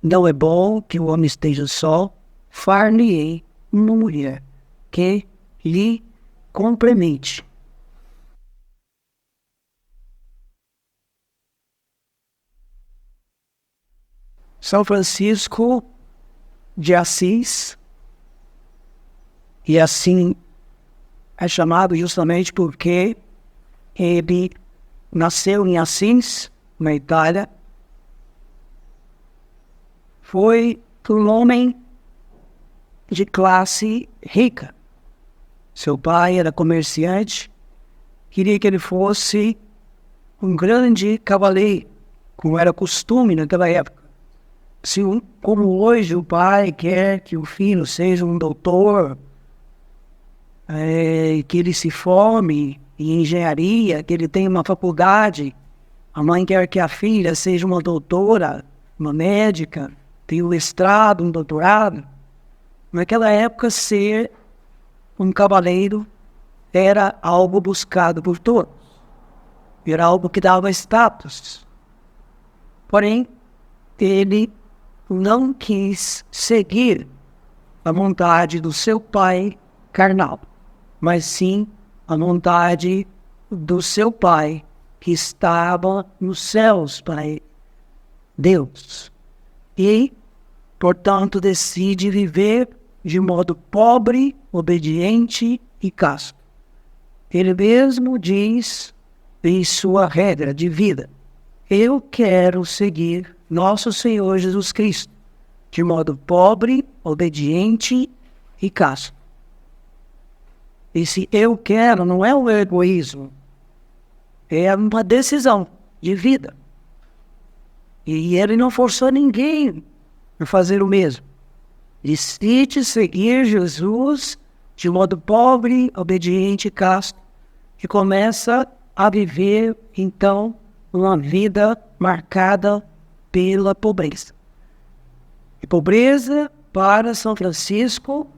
Não é bom que o homem esteja só, far-lhe-ei uma mulher que lhe complemente. São Francisco de Assis, e assim é chamado justamente porque ele nasceu em Assis, na Itália, foi um homem de classe rica. Seu pai era comerciante, queria que ele fosse um grande cavaleiro, como era costume naquela época. Como hoje o pai quer que o filho seja um doutor, que ele se forme em engenharia, que ele tenha uma faculdade, a mãe quer que a filha seja uma doutora, uma médica, tenha um mestrado, um doutorado. Naquela época, ser um cavaleiro era algo buscado por todos, era algo que dava status. Porém, ele não quis seguir a vontade do seu pai carnal, mas sim a vontade do seu pai que estava nos céus para ele, Deus. E, portanto, decide viver de modo pobre, obediente e casto. Ele mesmo diz em sua regra de vida: eu quero seguir nosso Senhor Jesus Cristo de modo pobre, obediente e casto. Esse eu quero não é um egoísmo, é uma decisão de vida. E ele não forçou ninguém a fazer o mesmo. Decide seguir Jesus de modo pobre, obediente e casto, e começa a viver, então, uma vida marcada pela pobreza. E pobreza, para São Francisco,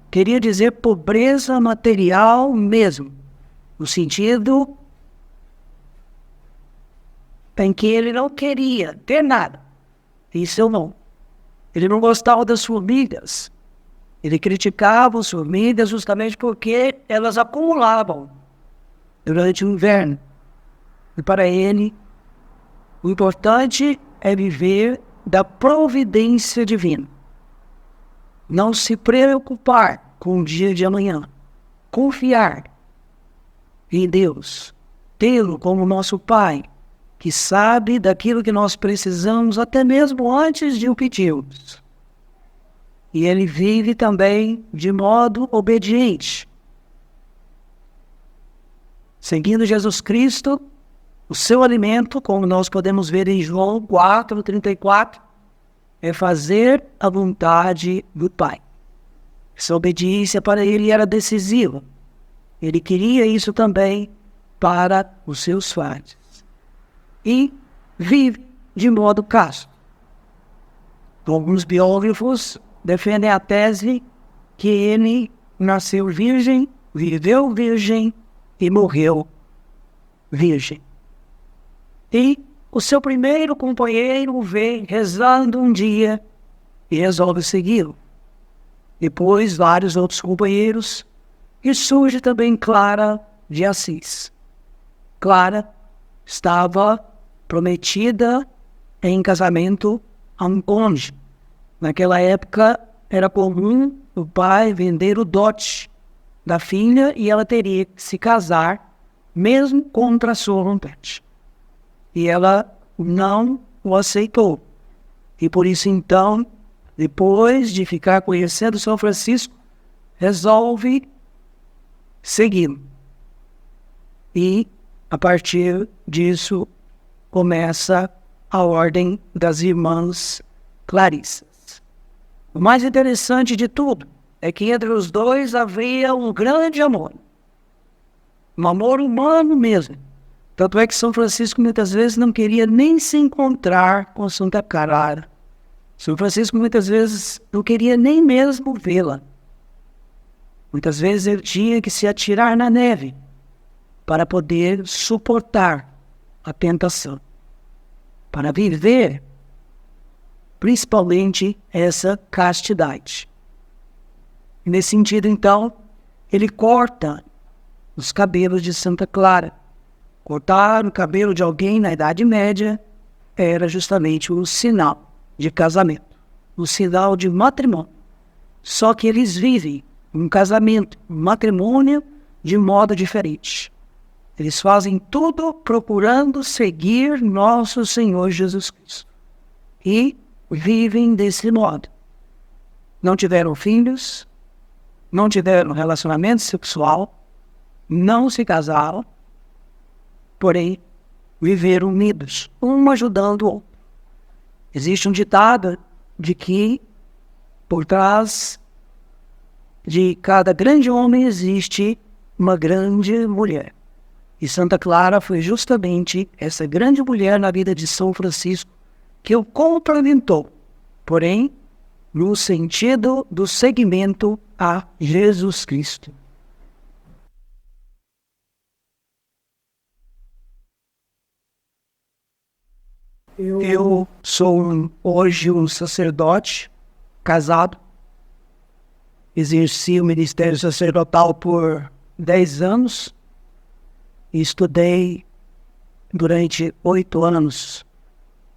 queria dizer pobreza material mesmo, no sentido em que ele não queria ter nada. Isso eu não. Ele não gostava das formigas. Ele criticava as formigas justamente porque elas acumulavam durante o inverno. E para ele, o importante é viver da providência divina. Não se preocupar com o dia de amanhã. Confiar em Deus. Tê-lo como nosso Pai, que sabe daquilo que nós precisamos até mesmo antes de o pedirmos. E ele vive também de modo obediente. Seguindo Jesus Cristo, o seu alimento, como nós podemos ver em João 4:34, é fazer a vontade do Pai. Essa obediência para ele era decisiva. Ele queria isso também para os seus frades. E vive de modo casto. Alguns biógrafos defendem a tese que ele nasceu virgem, viveu virgem e morreu virgem. E o seu primeiro companheiro o vê rezando um dia e resolve segui-lo. Depois, vários outros companheiros, e surge também Clara de Assis. Clara estava prometida em casamento a um cônjuge. Naquela época, era comum o pai vender o dote da filha e ela teria que se casar, mesmo contra a sua vontade. E ela não o aceitou. E por isso, então, depois de ficar conhecendo São Francisco, resolve segui-lo. E, a partir disso, começa a Ordem das Irmãs Clarissas. O mais interessante de tudo é que entre os dois havia um grande amor. Um amor humano mesmo. Tanto é que São Francisco muitas vezes não queria nem se encontrar com Santa Clara. São Francisco muitas vezes não queria nem mesmo vê-la. Muitas vezes ele tinha que se atirar na neve para poder suportar a tentação. Para viver, principalmente, essa castidade. E nesse sentido, então, ele corta os cabelos de Santa Clara. Cortar o cabelo de alguém na Idade Média era justamente um sinal de casamento, um sinal de matrimônio. Só que eles vivem um casamento, um matrimônio de modo diferente. Eles fazem tudo procurando seguir nosso Senhor Jesus Cristo. E vivem desse modo. Não tiveram filhos, não tiveram relacionamento sexual, não se casaram, porém, viveram unidos, um ajudando o outro. Existe um ditado de que, por trás de cada grande homem, existe uma grande mulher. E Santa Clara foi justamente essa grande mulher na vida de São Francisco que o complementou, porém, no sentido do seguimento a Jesus Cristo. Eu sou hoje um sacerdote, casado. Exerci o ministério sacerdotal por 10 anos. E estudei durante 8 anos.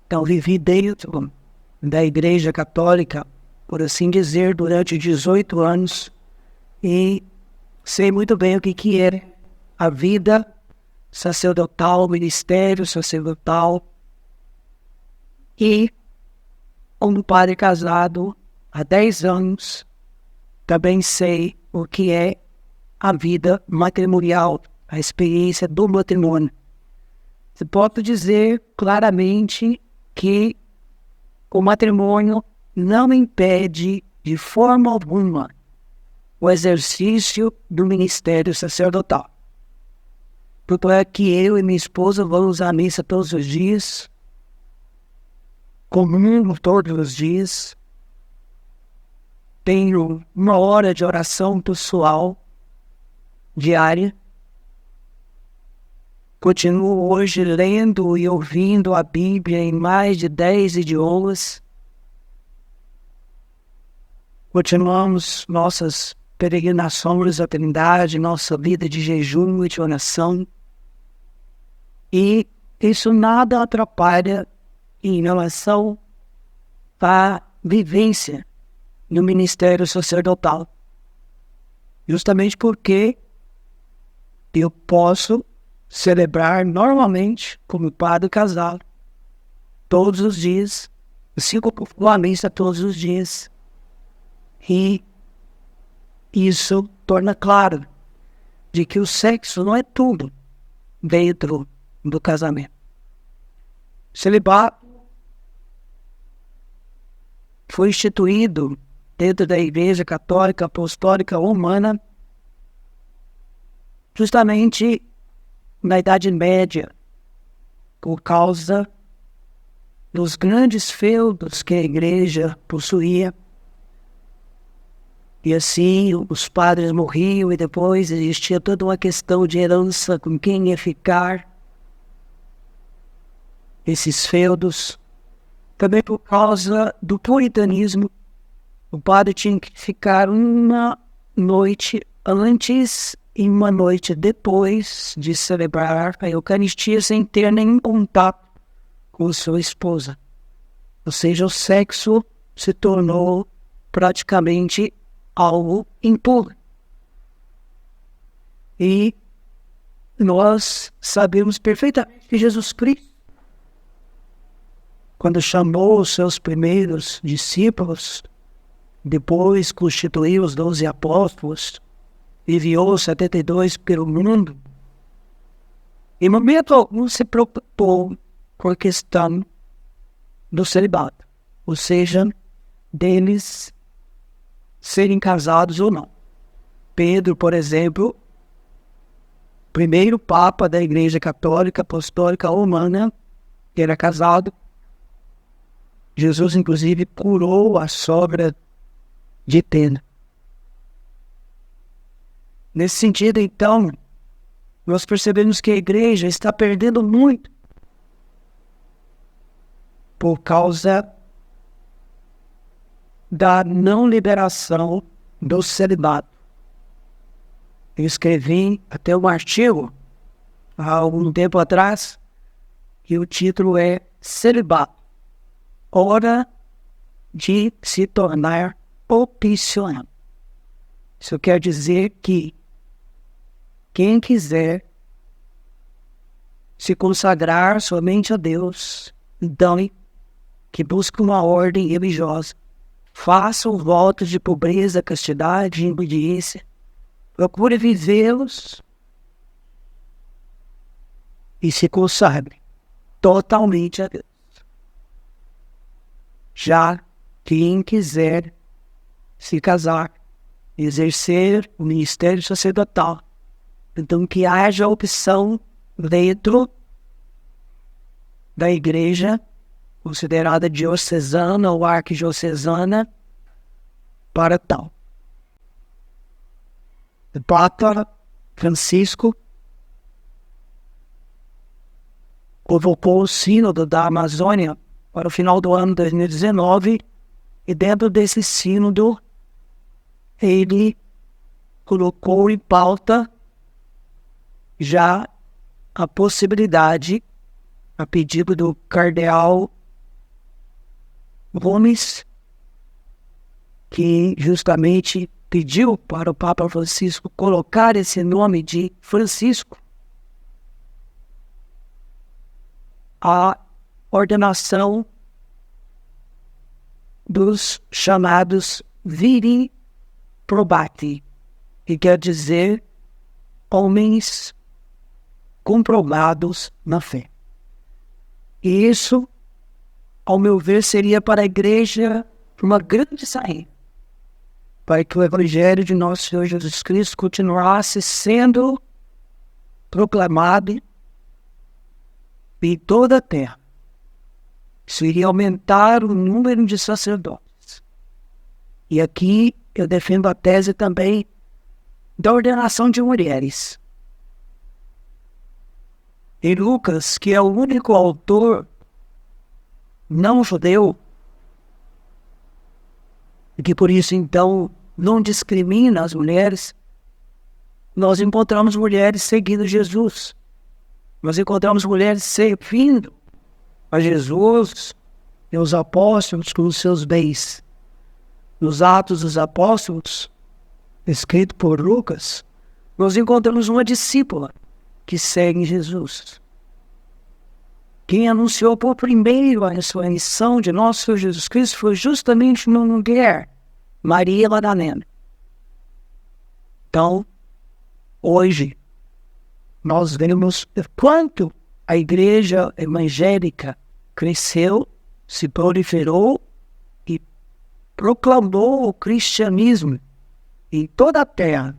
Então, vivi dentro da Igreja Católica, por assim dizer, durante 18 anos. E sei muito bem o que é a vida sacerdotal, o ministério sacerdotal. E, como padre casado há 10 anos, também sei o que é a vida matrimonial, a experiência do matrimônio. Posso dizer claramente que o matrimônio não impede de forma alguma o exercício do ministério sacerdotal. Tanto é que eu e minha esposa vamos à missa todos os dias, comungo todos os dias, tenho 1 hora de oração pessoal diária, continuo hoje lendo e ouvindo a Bíblia em mais de 10 idiomas, continuamos nossas peregrinações à Trindade, nossa vida de jejum e de oração, e isso nada atrapalha em relação à vivência no ministério sacerdotal. Justamente porque eu posso celebrar normalmente como padre casado todos os dias, assim como a missa todos os dias. E isso torna claro de que o sexo não é tudo dentro do casamento. O celibato foi instituído dentro da Igreja Católica Apostólica Romana, justamente na Idade Média, por causa dos grandes feudos que a Igreja possuía. E assim, os padres morriam e depois existia toda uma questão de herança com quem ia ficar esses feudos. Também por causa do puritanismo, o padre tinha que ficar uma noite antes e uma noite depois de celebrar a Eucaristia sem ter nenhum contato com sua esposa. Ou seja, o sexo se tornou praticamente algo impuro. E nós sabemos perfeitamente que Jesus Cristo, quando chamou os seus primeiros discípulos, depois constituiu os 12 apóstolos, enviou 72 pelo mundo, em momento algum se preocupou com a questão do celibato, ou seja, deles serem casados ou não. Pedro, por exemplo, primeiro Papa da Igreja Católica Apostólica Romana, que era casado. Jesus, inclusive, curou a sogra de Tena. Nesse sentido, então, nós percebemos que a Igreja está perdendo muito por causa da não liberação do celibato. Eu escrevi até um artigo há algum tempo atrás, que o título é Celibato, hora de se tornar opcional. Isso quer dizer que quem quiser se consagrar somente a Deus, então que busque uma ordem religiosa, faça um voto de pobreza, castidade e obediência, procure vivê-los e se consagre totalmente a Deus. Já quem quiser se casar, exercer o ministério sacerdotal, então que haja opção dentro da igreja considerada diocesana ou arquidiocesana para tal. O Papa Francisco convocou o Sínodo da Amazônia para o final do ano 2019 e dentro desse sínodo ele colocou em pauta já a possibilidade, a pedido do cardeal Gomes, que justamente pediu para o Papa Francisco colocar esse nome de Francisco, a ordenação dos chamados viri probati, que quer dizer homens comprovados na fé. E isso, ao meu ver, seria para a igreja uma grande saída, para que o Evangelho de nosso Senhor Jesus Cristo continuasse sendo proclamado em toda a terra. Isso iria aumentar o número de sacerdotes. E aqui eu defendo a tese também da ordenação de mulheres. E Lucas, que é o único autor não judeu, e que por isso então não discrimina as mulheres, nós encontramos mulheres seguindo Jesus. Nós encontramos mulheres servindo a Jesus e os apóstolos com os seus bens. Nos Atos dos Apóstolos, escrito por Lucas, nós encontramos uma discípula que segue Jesus. Quem anunciou por primeiro a ressurreição de nosso Senhor Jesus Cristo foi justamente uma mulher, Maria Madalena. Então, hoje, nós vemos quanto a igreja evangélica cresceu, se proliferou e proclamou o cristianismo em toda a terra,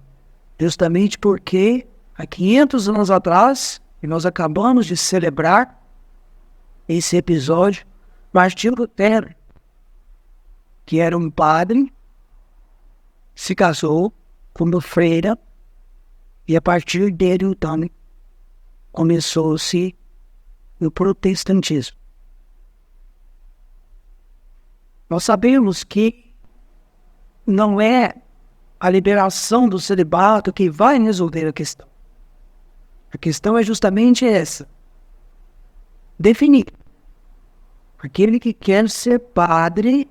justamente porque há 500 anos atrás, e nós acabamos de celebrar esse episódio, Martinho Lutero, que era um padre, se casou com uma freira, e a partir dele, então, começou-se o protestantismo. Nós sabemos que não é a liberação do celibato que vai resolver a questão. A questão é justamente essa: definir. Aquele que quer ser padre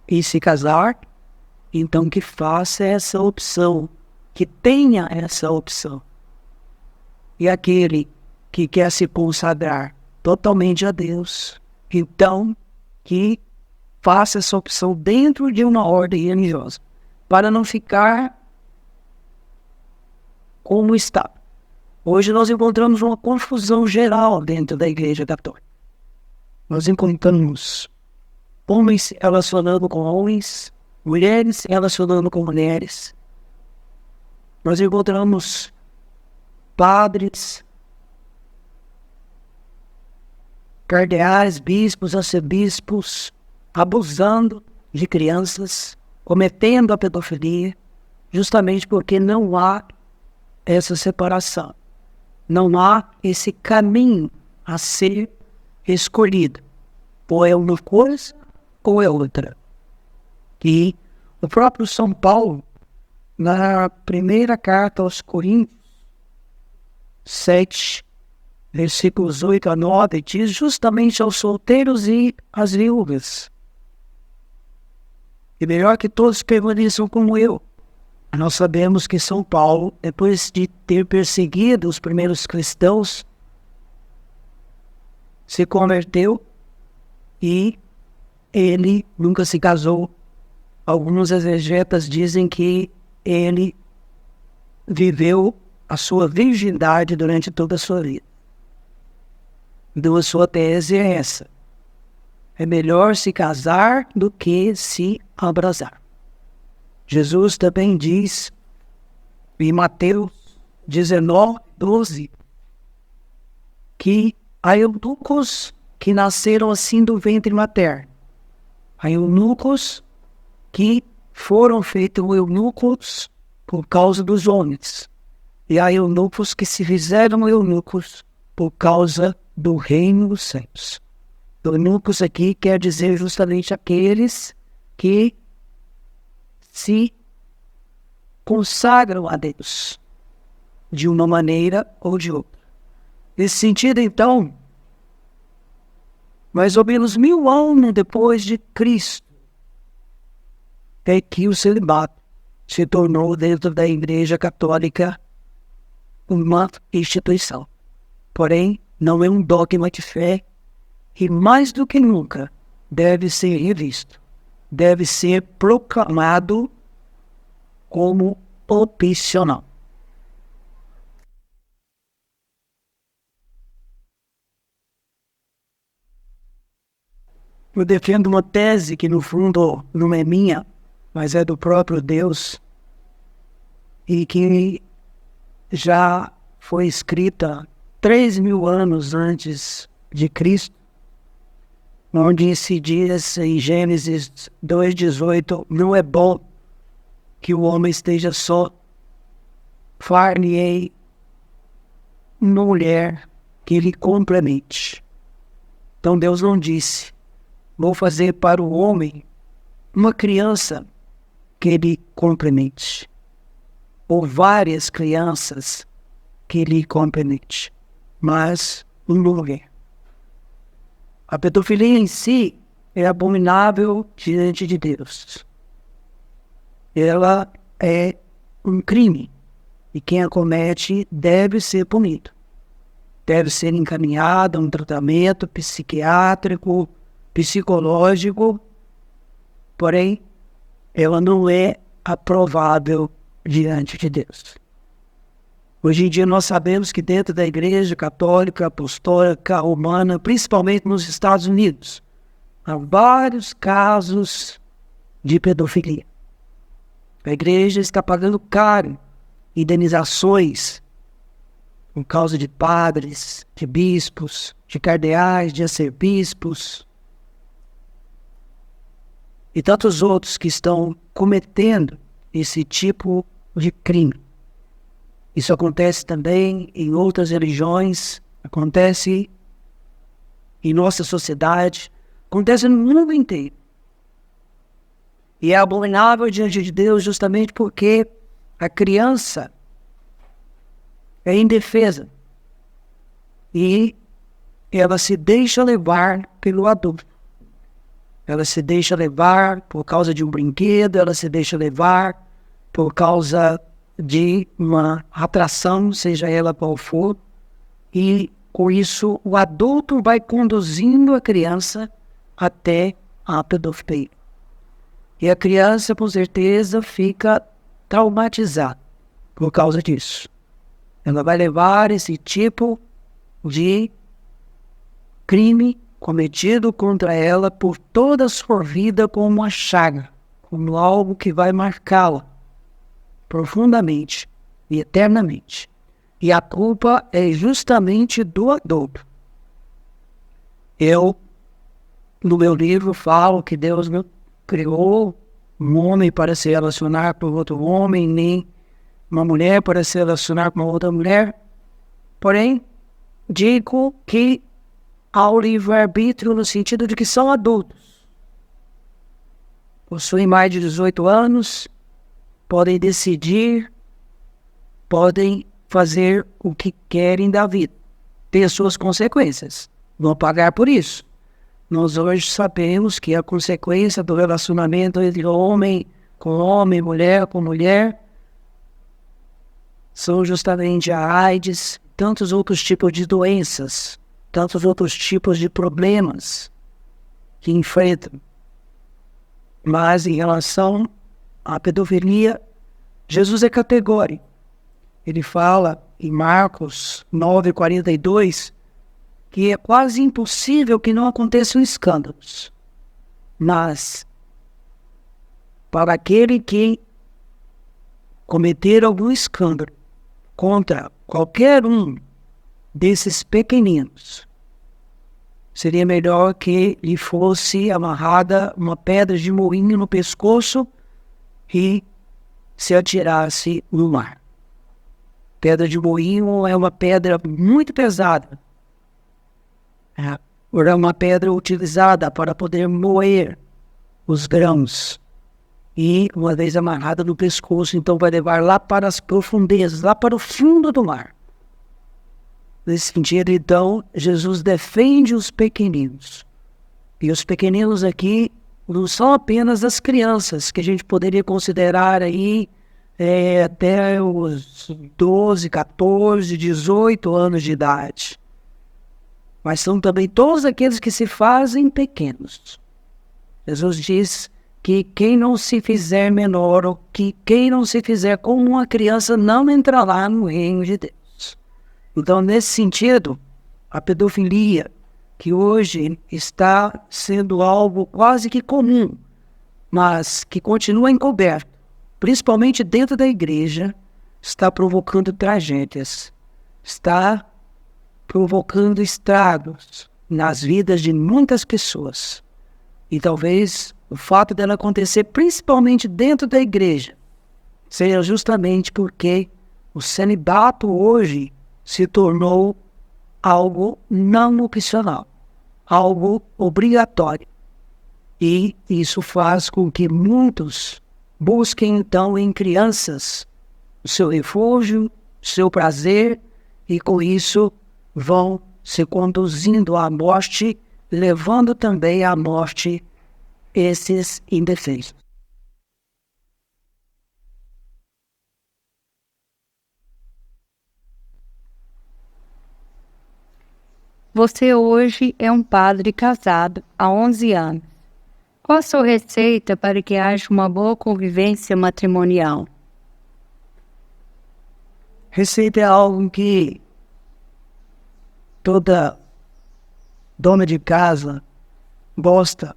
e se casar, então que faça essa opção, que tenha essa opção. E aquele que quer se consagrar totalmente a Deus, então que faça essa opção dentro de uma ordem religiosa, para não ficar como está. Hoje nós encontramos uma confusão geral dentro da Igreja Católica. Nós encontramos homens se relacionando com homens, mulheres se relacionando com mulheres. Nós encontramos padres, cardeais, bispos, arcebispos, abusando de crianças, cometendo a pedofilia, justamente porque não há essa separação. Não há esse caminho a ser escolhido. Ou é uma coisa, ou é outra. E o próprio São Paulo, na primeira carta aos Coríntios, 7, versículos 8 a 9, diz justamente aos solteiros e às viúvas: e melhor que todos permaneçam como eu. Nós sabemos que São Paulo, depois de ter perseguido os primeiros cristãos, se converteu e ele nunca se casou. Alguns exegetas dizem que ele viveu a sua virgindade durante toda a sua vida. Então a sua tese é essa: é melhor se casar do que se abrasar. Jesus também diz em Mateus 19, 12, que há eunucos que nasceram assim do ventre materno. Há eunucos que foram feitos eunucos por causa dos homens. E há eunucos que se fizeram eunucos por causa do reino dos céus. Eunucos aqui quer dizer justamente aqueles que se consagram a Deus de uma maneira ou de outra. Nesse sentido, então, mais ou menos 1000 anos depois de Cristo, é que o celibato se tornou dentro da Igreja Católica uma instituição. Porém, não é um dogma de fé e mais do que nunca deve ser revisto. Deve ser proclamado como opcional. Eu defendo uma tese que no fundo não é minha, mas é do próprio Deus, e que já foi escrita 3000 anos antes de Cristo, onde se diz em Gênesis 2,18, não é bom que o homem esteja só, far-lhe-ei uma mulher que lhe complemente. Então Deus não disse: vou fazer para o homem uma criança que lhe complemente, ou várias crianças que lhe complemente, mas uma mulher. A pedofilia em si é abominável diante de Deus. Ela é um crime e quem a comete deve ser punido. Deve ser encaminhado a um tratamento psiquiátrico, psicológico, porém, ela não é aprovável diante de Deus. Hoje em dia nós sabemos que dentro da Igreja Católica Apostólica Romana, principalmente nos Estados Unidos, há vários casos de pedofilia. A igreja está pagando caro indenizações por causa de padres, de bispos, de cardeais, de arcebispos e tantos outros que estão cometendo esse tipo de crime. Isso acontece também em outras religiões, acontece em nossa sociedade, acontece no mundo inteiro. E é abominável diante de Deus justamente porque a criança é indefesa e ela se deixa levar pelo adulto. Ela se deixa levar por causa de um brinquedo, ela se deixa levar por causa de uma atração, seja ela qual for, e com isso o adulto vai conduzindo a criança até a pedofilia. E a criança, com certeza, fica traumatizada por causa disso. Ela vai levar esse tipo de crime cometido contra ela por toda a sua vida como uma chaga, como algo que vai marcá-la profundamente e eternamente. E a culpa é justamente do adulto. Eu, no meu livro, falo que Deus não criou um homem para se relacionar com outro homem, nem uma mulher para se relacionar com outra mulher. Porém, digo que há o livre-arbítrio no sentido de que são adultos. Possuem mais de 18 anos, podem decidir, podem fazer o que querem da vida. Tem as suas consequências. Vão pagar por isso. Nós hoje sabemos que a consequência do relacionamento entre homem, mulher com mulher, são justamente a AIDS, tantos outros tipos de doenças, tantos outros tipos de problemas que enfrentam. Mas em relação à pedofilia, Jesus é categórico. Ele fala em Marcos 9:42 que é quase impossível que não aconteçam escândalos. Mas, para aquele que cometer algum escândalo contra qualquer um desses pequeninos, seria melhor que lhe fosse amarrada uma pedra de moinho no pescoço e se atirasse no mar. Pedra de moinho é uma pedra muito pesada. É uma pedra utilizada para poder moer os grãos. E, uma vez amarrada no pescoço, então vai levar lá para as profundezas, lá para o fundo do mar. Nesse sentido, então, Jesus defende os pequeninos. E os pequeninos aqui não são apenas as crianças, que a gente poderia considerar aí até os 12, 14, 18 anos de idade. Mas são também todos aqueles que se fazem pequenos. Jesus diz que quem não se fizer menor, ou que quem não se fizer como uma criança, não entrará no reino de Deus. Então, nesse sentido, a pedofilia, que hoje está sendo algo quase que comum, mas que continua encoberto, principalmente dentro da igreja, está provocando tragédias, está provocando estragos nas vidas de muitas pessoas. E talvez o fato dela acontecer principalmente dentro da igreja seja justamente porque o celibato hoje se tornou algo não opcional, algo obrigatório. E isso faz com que muitos busquem então em crianças o seu refúgio, o seu prazer, e com isso vão se conduzindo à morte, levando também à morte esses indefesos.
Você hoje é um padre casado há 11 anos. Qual a sua receita para que haja uma boa convivência matrimonial?
Receita é algo que toda dona de casa gosta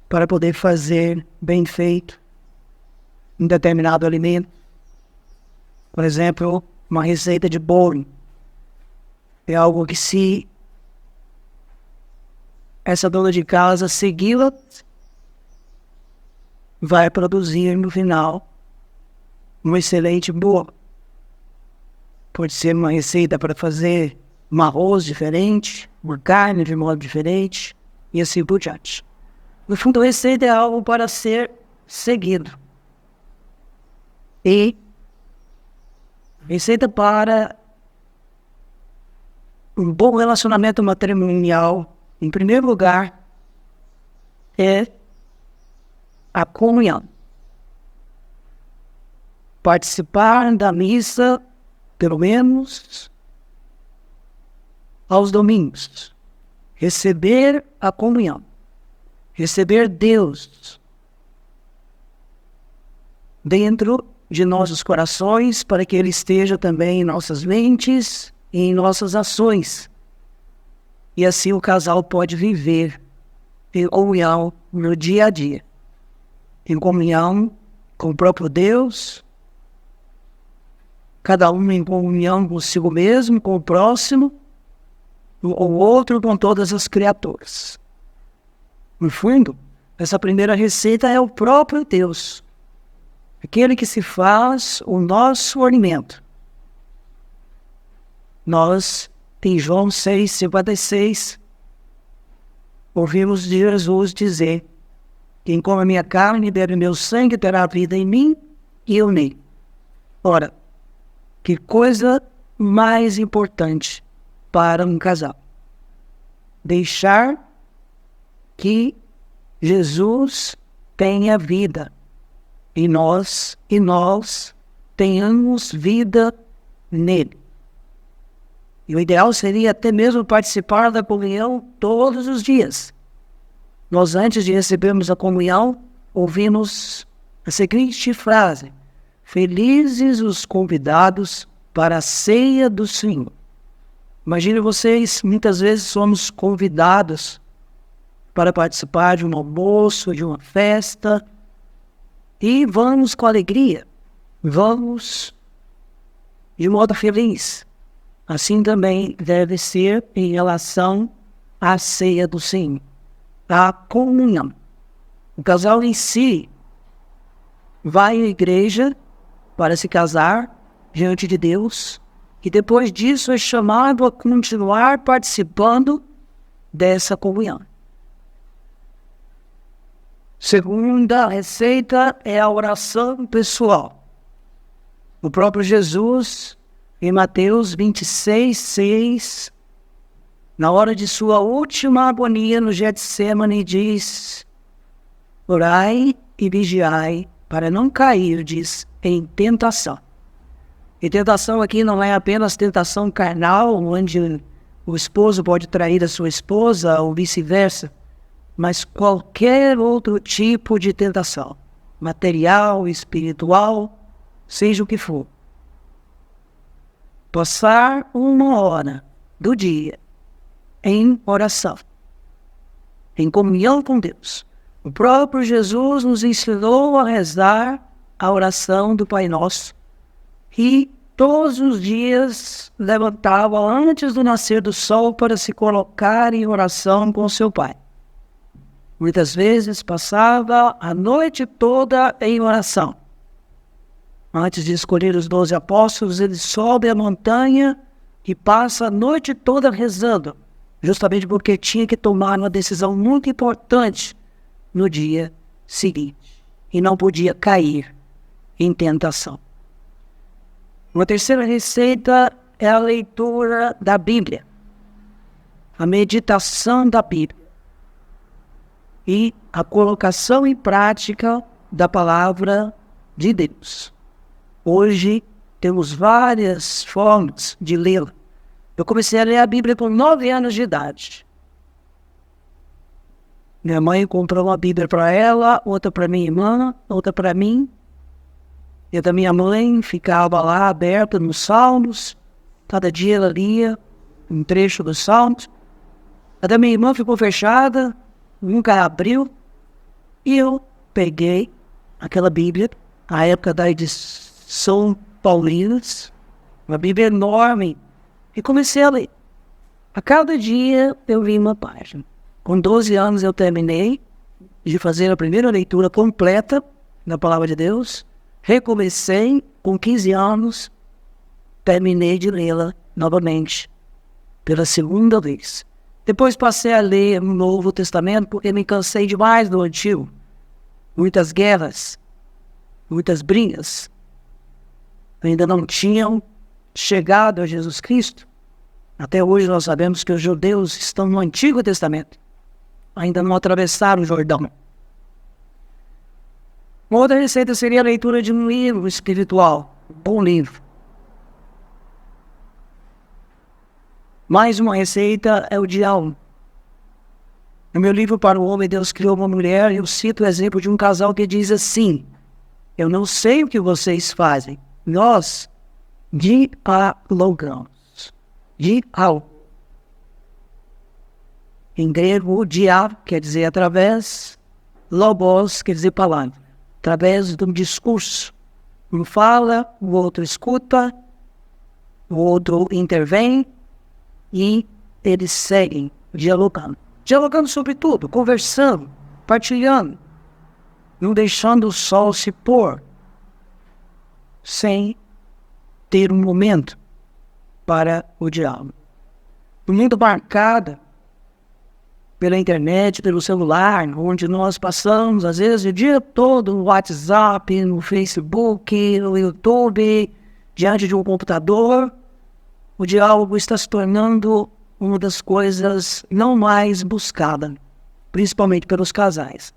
para poder fazer bem feito um determinado alimento. Por exemplo, uma receita de bolo. É algo que, se essa dona de casa segui-la, vai produzir no final um excelente bolo. Pode ser uma receita para fazer um arroz diferente, uma carne de modo diferente, e assim por diante. No fundo, a receita é algo para ser seguido. E receita para um bom relacionamento matrimonial, em primeiro lugar, é a comunhão. Participar da missa, pelo menos aos domingos. Receber a comunhão. Receber Deus dentro de nossos corações, para que Ele esteja também em nossas mentes e em nossas ações. E assim o casal pode viver em comunhão no dia a dia. Em comunhão com o próprio Deus, cada um em comunhão consigo mesmo, com o próximo, o outro com todas as criaturas. No fundo, essa primeira receita é o próprio Deus, aquele que se faz o nosso alimento. Nós, em João 6,56, ouvimos Jesus dizer: quem come a minha carne e bebe meu sangue terá vida em mim e eu nele. Ora, que coisa mais importante para um casal: deixar que Jesus tenha vida em nós e nós tenhamos vida nele. E o ideal seria até mesmo participar da comunhão todos os dias. Nós, antes de recebermos a comunhão, ouvimos a seguinte frase: felizes os convidados para a ceia do Senhor. Imagine vocês, muitas vezes somos convidados para participar de um almoço, de uma festa, e vamos com alegria, vamos de modo feliz. Assim também deve ser em relação à ceia do Senhor, à comunhão. O casal em si vai à igreja para se casar diante de Deus, e depois disso é chamado a continuar participando dessa comunhão. Segunda receita é a oração pessoal. O próprio Jesus, em Mateus 26:6, na hora de sua última agonia no Getsêmani, diz: orai e vigiai, para não cairdes em tentação. E tentação aqui não é apenas tentação carnal, onde o esposo pode trair a sua esposa ou vice-versa, mas qualquer outro tipo de tentação, material, espiritual, seja o que for. Passar 1 hora do dia em oração, em comunhão com Deus. O próprio Jesus nos ensinou a rezar a oração do Pai Nosso, e todos os dias levantava antes do nascer do sol para se colocar em oração com seu Pai. Muitas vezes passava a noite toda em oração. Antes de escolher os 12 apóstolos, ele sobe a montanha e passa a noite toda rezando, justamente porque tinha que tomar uma decisão muito importante no dia seguinte, e não podia cair em tentação. Uma terceira receita é a leitura da Bíblia, a meditação da Bíblia e a colocação em prática da palavra de Deus. Hoje temos várias formas de lê-la. Eu comecei a ler a Bíblia com 9 anos de idade. Minha mãe comprou uma Bíblia para ela, outra para minha irmã, outra para mim. E a da minha mãe ficava lá aberta nos Salmos. Cada dia ela lia um trecho dos Salmos. A da minha irmã ficou fechada, nunca abriu. E eu peguei aquela Bíblia, a época da edição Paulinas, uma Bíblia enorme, e comecei a ler. A cada dia eu li uma página. Com 12 anos eu terminei de fazer a primeira leitura completa da Palavra de Deus. Recomecei com 15 anos, terminei de lê-la novamente, pela segunda vez. Depois passei a ler o Novo Testamento, porque me cansei demais do Antigo. Muitas guerras, muitas brigas, ainda não tinham chegado a Jesus Cristo. Até hoje nós sabemos que os judeus estão no Antigo Testamento, ainda não atravessaram o Jordão. Uma outra receita seria a leitura de um livro espiritual, um bom livro. Mais uma receita é o diálogo. No meu livro Para o Homem, Deus Criou uma Mulher, eu cito o exemplo de um casal que diz assim: eu não sei o que vocês fazem, nós dialogamos. Diálogo. Em grego, dia quer dizer através, logos quer dizer palavra. Através de um discurso. Um fala, o outro escuta, o outro intervém e eles seguem dialogando. Dialogando sobre tudo, conversando, partilhando, não deixando o sol se pôr, sem ter um momento para o diálogo. No mundo marcado pela internet, pelo celular, onde nós passamos, às vezes, o dia todo no WhatsApp, no Facebook, no YouTube, diante de um computador, o diálogo está se tornando uma das coisas não mais buscadas, principalmente pelos casais.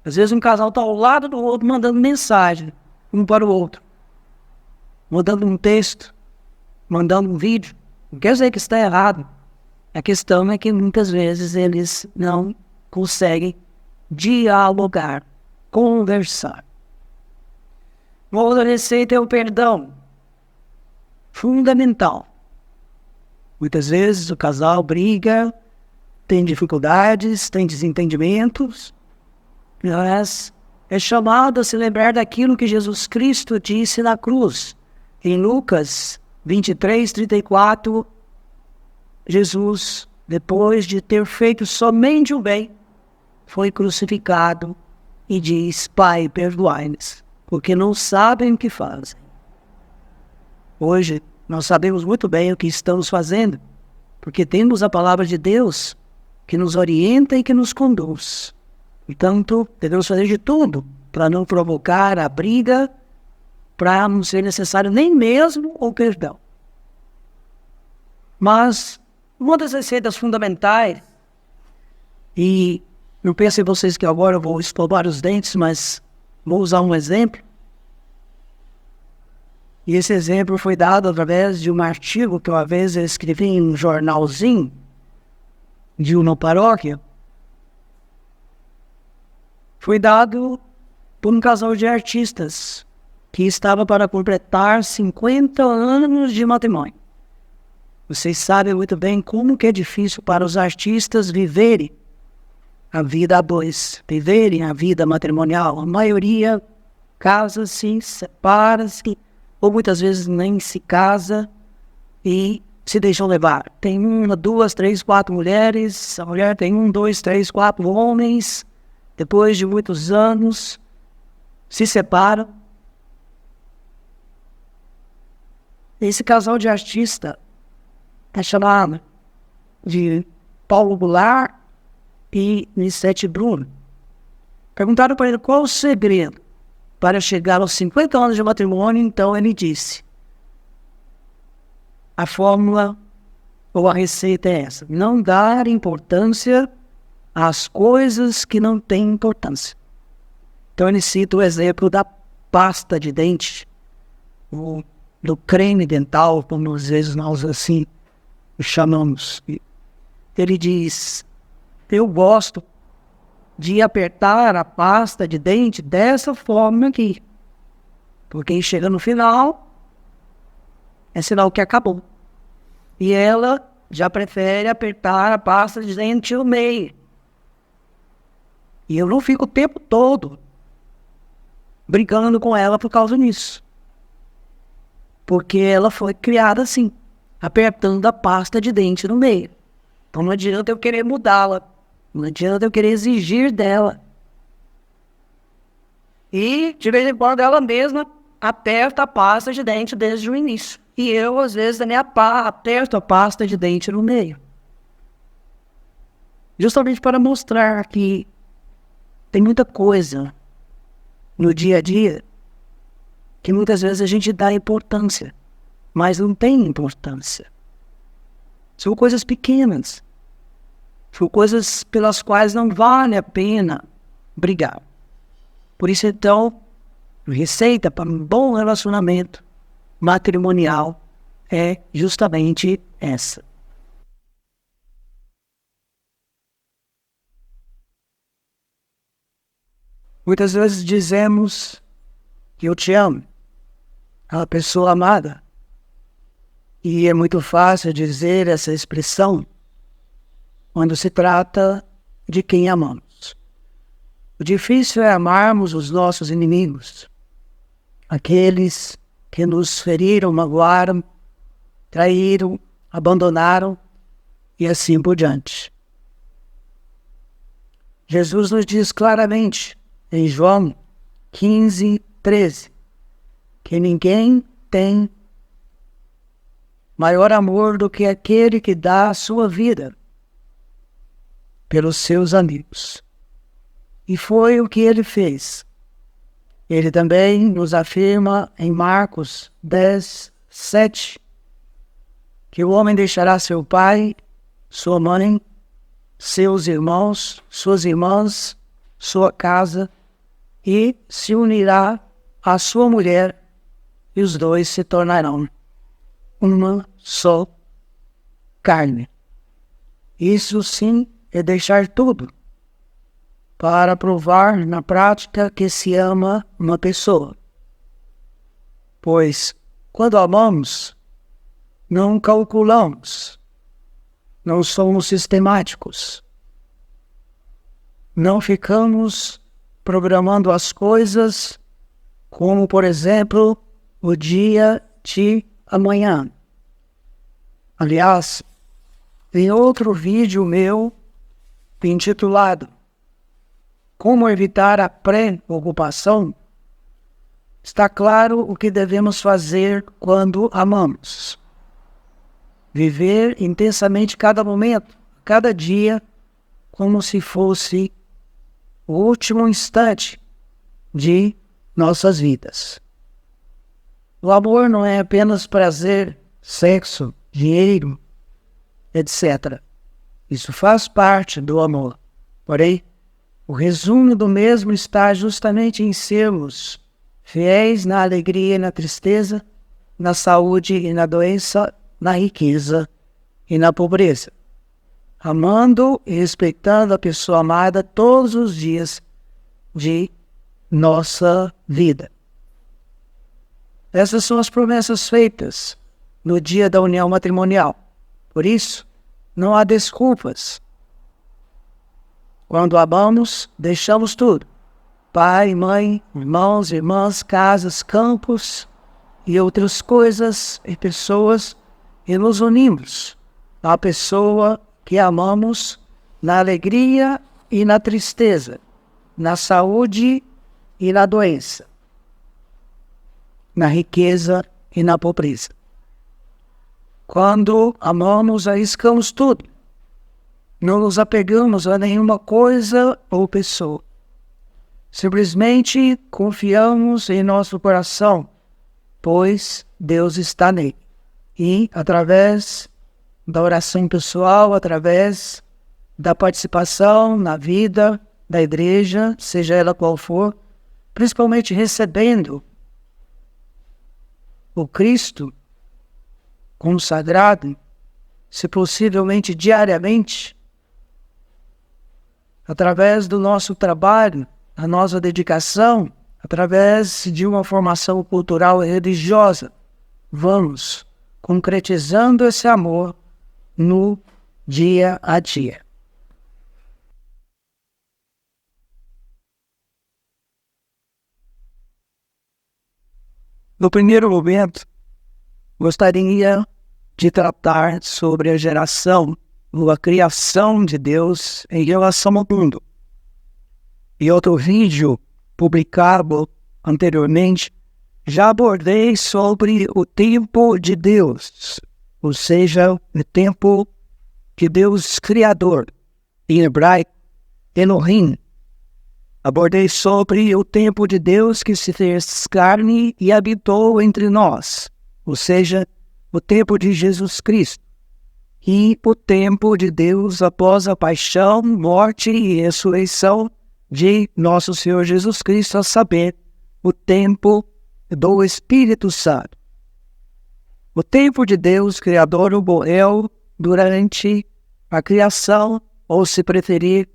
Às vezes um casal está ao lado do outro, mandando mensagem, um para o outro, mandando um texto, mandando um vídeo. Não quer dizer que está errado. A questão é que muitas vezes eles não conseguem dialogar, conversar. Uma outra receita é o perdão. Fundamental. Muitas vezes o casal briga, tem dificuldades, tem desentendimentos, mas é chamado a se lembrar daquilo que Jesus Cristo disse na cruz. Em Lucas 23:34, Jesus, depois de ter feito somente o bem, foi crucificado e diz: Pai, perdoai-lhes, porque não sabem o que fazem. Hoje, nós sabemos muito bem o que estamos fazendo, porque temos a palavra de Deus que nos orienta e que nos conduz. Portanto, devemos fazer de tudo para não provocar a briga, para não ser necessário nem mesmo o perdão. Mas uma das receitas fundamentais, e não pensem vocês que agora eu vou escovar os dentes, mas vou usar um exemplo. E esse exemplo foi dado através de um artigo que uma vez eu escrevi em um jornalzinho de uma paróquia. Foi dado por um casal de artistas que estava para completar 50 anos de matrimônio. Vocês sabem muito bem como que é difícil para os artistas viverem a vida a dois, viverem a vida matrimonial. A maioria casa-se, separa-se, ou muitas vezes nem se casa e se deixam levar. Tem 1, 2, 3, 4 mulheres, a mulher tem 1, 2, 3, 4 homens. Depois de muitos anos, se separam. Esse casal de artista é chamado de Paulo Goulart e Nissete Bruno. Perguntaram para ele qual o segredo para chegar aos 50 anos de matrimônio. Então ele disse: a fórmula ou a receita é essa: não dar importância às coisas que não têm importância. Então ele cita o exemplo da pasta de dente, do creme dental, como às vezes nós assim chamamos. Ele diz: eu gosto de apertar a pasta de dente dessa forma aqui, porque chega no final, é sinal que acabou. E ela já prefere apertar a pasta de dente no meio. E eu não fico o tempo todo brigando com ela por causa disso. Porque ela foi criada assim, apertando a pasta de dente no meio. Então não adianta eu querer mudá-la. Não adianta eu querer exigir dela. E, de vez em quando, ela mesma aperta a pasta de dente desde o início. E eu, às vezes, também aperto a pasta de dente no meio. Justamente para mostrar que tem muita coisa no dia a dia que muitas vezes a gente dá importância, mas não tem importância. São coisas pequenas. São coisas pelas quais não vale a pena brigar. Por isso, então, a receita para um bom relacionamento matrimonial é justamente essa. Muitas vezes dizemos que eu te amo, a pessoa amada. E é muito fácil dizer essa expressão quando se trata de quem amamos. O difícil é amarmos os nossos inimigos, aqueles que nos feriram, magoaram, traíram, abandonaram e assim por diante. Jesus nos diz claramente em João 15:13 que ninguém tem maior amor do que aquele que dá a sua vida pelos seus amigos. E foi o que ele fez. Ele também nos afirma em Marcos 10:7 que o homem deixará seu pai, sua mãe, seus irmãos, suas irmãs, sua casa e se unirá à sua mulher e os dois se tornarão uma só carne. Isso sim é deixar tudo para provar na prática que se ama uma pessoa. Pois quando amamos, não calculamos, não somos sistemáticos, não ficamos programando as coisas como, por exemplo, o dia de amanhã. Aliás, em outro vídeo meu intitulado Como evitar a pré-ocupação, está claro o que devemos fazer quando amamos. Viver intensamente cada momento, cada dia, como se fosse o último instante de nossas vidas. O amor não é apenas prazer, sexo, dinheiro, etc. Isso faz parte do amor. Porém, o resumo do mesmo está justamente em sermos fiéis na alegria e na tristeza, na saúde e na doença, na riqueza e na pobreza. Amando e respeitando a pessoa amada todos os dias de nossa vida. Essas são as promessas feitas no dia da união matrimonial. Por isso, não há desculpas. Quando amamos, deixamos tudo. Pai, mãe, irmãos, irmãs, casas, campos e outras coisas e pessoas e nos unimos à pessoa que amamos na alegria e na tristeza, na saúde e na doença, na riqueza e na pobreza. Quando amamos, arriscamos tudo. Não nos apegamos a nenhuma coisa ou pessoa. Simplesmente confiamos em nosso coração, pois Deus está nele. E, através da oração pessoal, através da participação na vida da igreja, seja ela qual for, principalmente recebendo o Cristo consagrado, se possivelmente diariamente, através do nosso trabalho, a nossa dedicação, através de uma formação cultural e religiosa, vamos concretizando esse amor no dia a dia. No primeiro momento, gostaria de tratar sobre a geração ou a criação de Deus em relação ao mundo. Em outro vídeo publicado anteriormente, já abordei sobre o tempo de Deus, ou seja, o tempo de Deus Criador, em hebraico, Elohim. Abordei sobre o tempo de Deus que se fez carne e habitou entre nós, ou seja, o tempo de Jesus Cristo, e o tempo de Deus após a paixão, morte e ressurreição de nosso Senhor Jesus Cristo, a saber, o tempo do Espírito Santo. O tempo de Deus Criador ocorreu durante a criação, ou se preferir,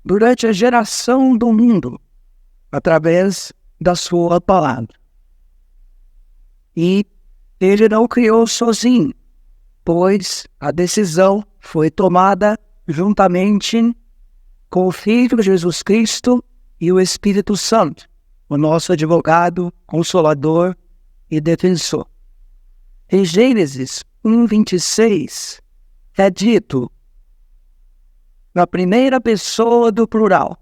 durante a geração do mundo, através da sua palavra. E ele não criou sozinho, pois a decisão foi tomada juntamente com o Filho Jesus Cristo e o Espírito Santo, o nosso advogado, consolador e defensor. Em Gênesis 1:26 é dito, na primeira pessoa do plural,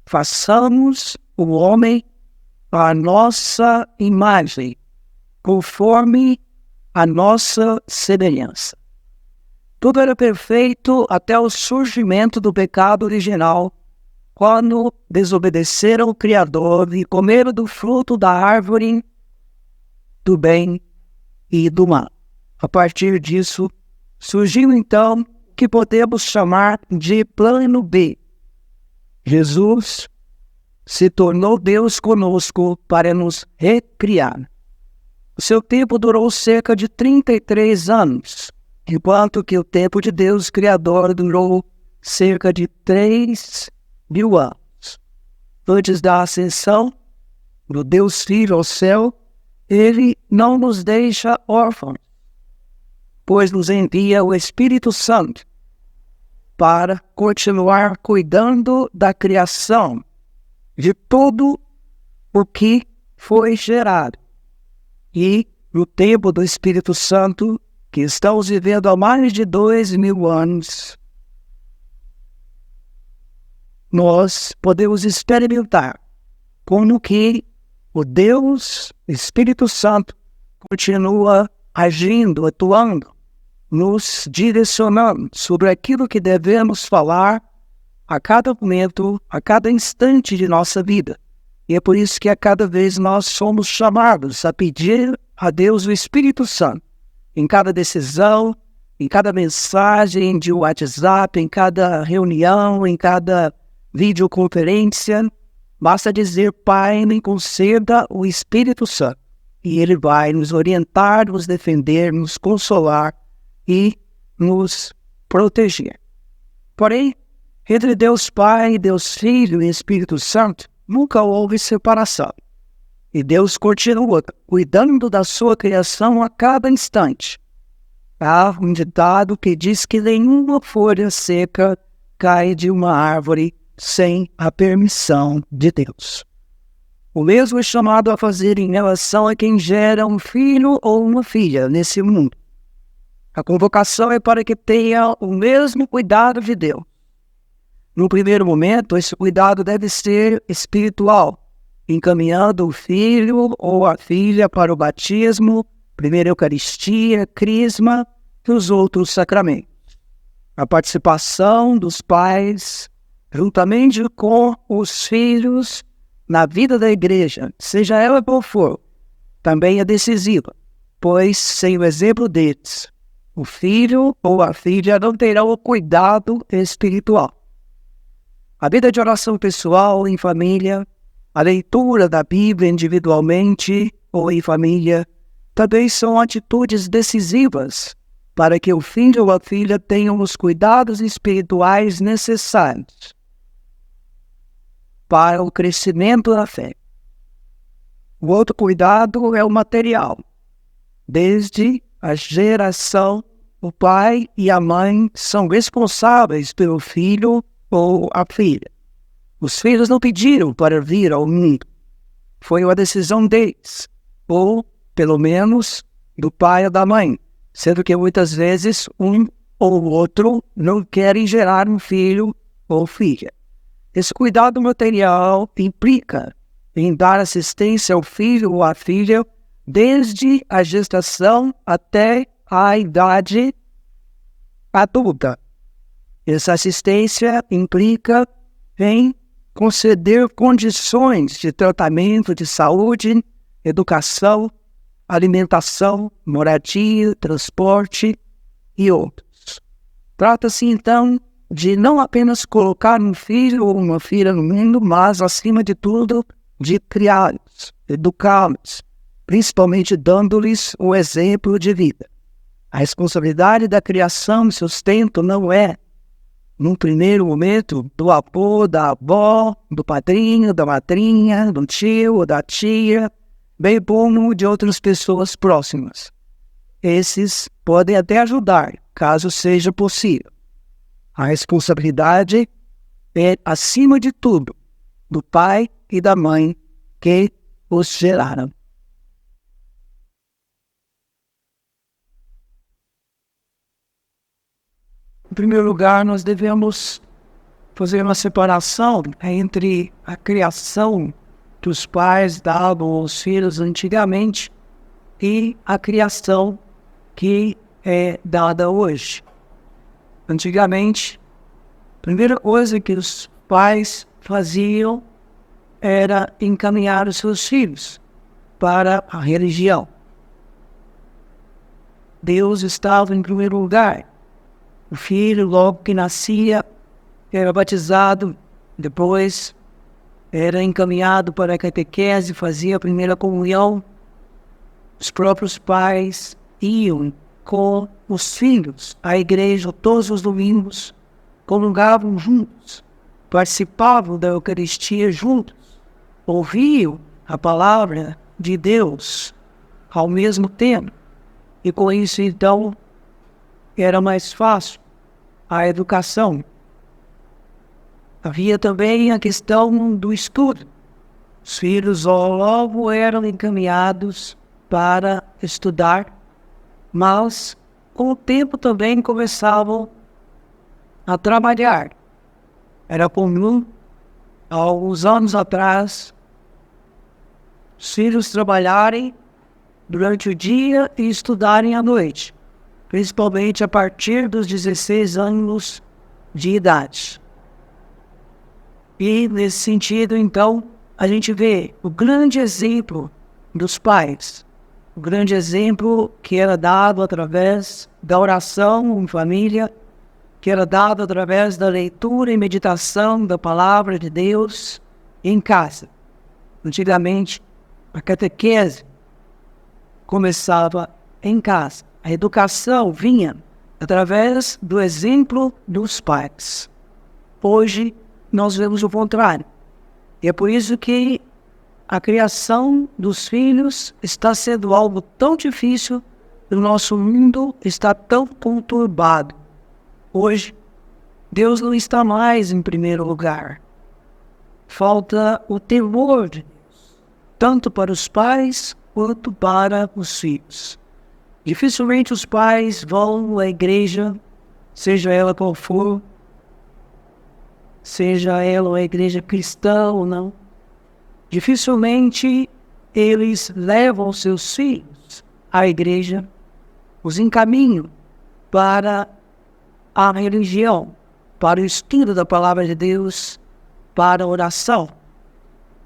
façamos o homem à nossa imagem, conforme a nossa semelhança. Tudo era perfeito até o surgimento do pecado original, quando desobedeceram o Criador e comeram do fruto da árvore do bem e do mal. A partir disso, surgiu então o que podemos chamar de plano B. Jesus se tornou Deus conosco para nos recriar. O seu tempo durou cerca de 33 anos, enquanto que o tempo de Deus Criador durou cerca de 3.000 anos. Antes da ascensão do Deus Filho ao céu, ele não nos deixa órfãos, pois nos envia o Espírito Santo para continuar cuidando da criação, de tudo o que foi gerado. E no tempo do Espírito Santo, que estamos vivendo há mais de 2.000 anos, nós podemos experimentar como que o Deus Espírito Santo continua agindo, atuando, nos direcionando sobre aquilo que devemos falar a cada momento, a cada instante de nossa vida. E é por isso que a cada vez nós somos chamados a pedir a Deus o Espírito Santo em cada decisão, em cada mensagem de WhatsApp, em cada reunião, em cada videoconferência. Basta dizer, Pai, me conceda o Espírito Santo. E Ele vai nos orientar, nos defender, nos consolar e nos proteger. Porém, entre Deus Pai, Deus Filho e Espírito Santo, nunca houve separação. E Deus continua cuidando da sua criação a cada instante. Há um ditado que diz que nenhuma folha seca cai de uma árvore sem a permissão de Deus. O mesmo é chamado a fazer em relação a quem gera um filho ou uma filha nesse mundo. A convocação é para que tenha o mesmo cuidado de Deus. No primeiro momento, esse cuidado deve ser espiritual, encaminhando o filho ou a filha para o batismo, primeira Eucaristia, Crisma e os outros sacramentos. A participação dos pais, juntamente com os filhos, na vida da igreja, seja ela qual for, também é decisiva, pois sem o exemplo deles, o filho ou a filha não terão o cuidado espiritual. A vida de oração pessoal em família, a leitura da Bíblia individualmente ou em família, também são atitudes decisivas para que o filho ou a filha tenham os cuidados espirituais necessários para o crescimento da fé. O outro cuidado é o material. Desde a geração, o pai e a mãe são responsáveis pelo filho ou a filha. Os filhos não pediram para vir ao mundo. Foi uma decisão deles. Ou pelo menos do pai ou da mãe, sendo que muitas vezes um ou outro não querem gerar um filho ou filha. Esse cuidado material implica em dar assistência ao filho ou à filha desde a gestação até a idade adulta. Essa assistência implica em conceder condições de tratamento, de saúde, educação, alimentação, moradia, transporte e outros. Trata-se, então, de não apenas colocar um filho ou uma filha no mundo, mas, acima de tudo, de criá-los, educá-los, principalmente dando-lhes um exemplo de vida. A responsabilidade da criação e sustento não é, num primeiro momento, do avô, da avó, do padrinho, da madrinha, do tio ou da tia, bem como de outras pessoas próximas. Esses podem até ajudar, caso seja possível. A responsabilidade é, acima de tudo, do pai e da mãe que os geraram. Em primeiro lugar, nós devemos fazer uma separação entre a criação que os pais davam aos filhos antigamente e a criação que é dada hoje. Antigamente, a primeira coisa que os pais faziam era encaminhar os seus filhos para a religião. Deus estava em primeiro lugar. O filho, logo que nascia, era batizado, depois era encaminhado para a catequese, fazia a primeira comunhão. Os próprios pais iam com os filhos à igreja todos os domingos, comungavam juntos, participavam da Eucaristia juntos, ouviam a palavra de Deus ao mesmo tempo. E com isso, então, era mais fácil a educação. Havia também a questão do estudo. Os filhos logo eram encaminhados para estudar, mas com o tempo também começavam a trabalhar. Era comum, há alguns anos atrás, os filhos trabalharem durante o dia e estudarem à noite, principalmente a partir dos 16 anos de idade. E, nesse sentido, então, a gente vê o grande exemplo dos pais, o grande exemplo que era dado através da oração em família, que era dado através da leitura e meditação da palavra de Deus em casa. Antigamente, a catequese começava em casa. A educação vinha através do exemplo dos pais. Hoje, nós vemos o contrário. E é por isso que a criação dos filhos está sendo algo tão difícil e o nosso mundo está tão conturbado. Hoje, Deus não está mais em primeiro lugar. Falta o temor de Deus, tanto para os pais quanto para os filhos. Dificilmente os pais vão à igreja, seja ela qual for, seja ela uma igreja cristã ou não. Dificilmente eles levam seus filhos à igreja, os encaminham para a religião, para o estudo da palavra de Deus, para a oração.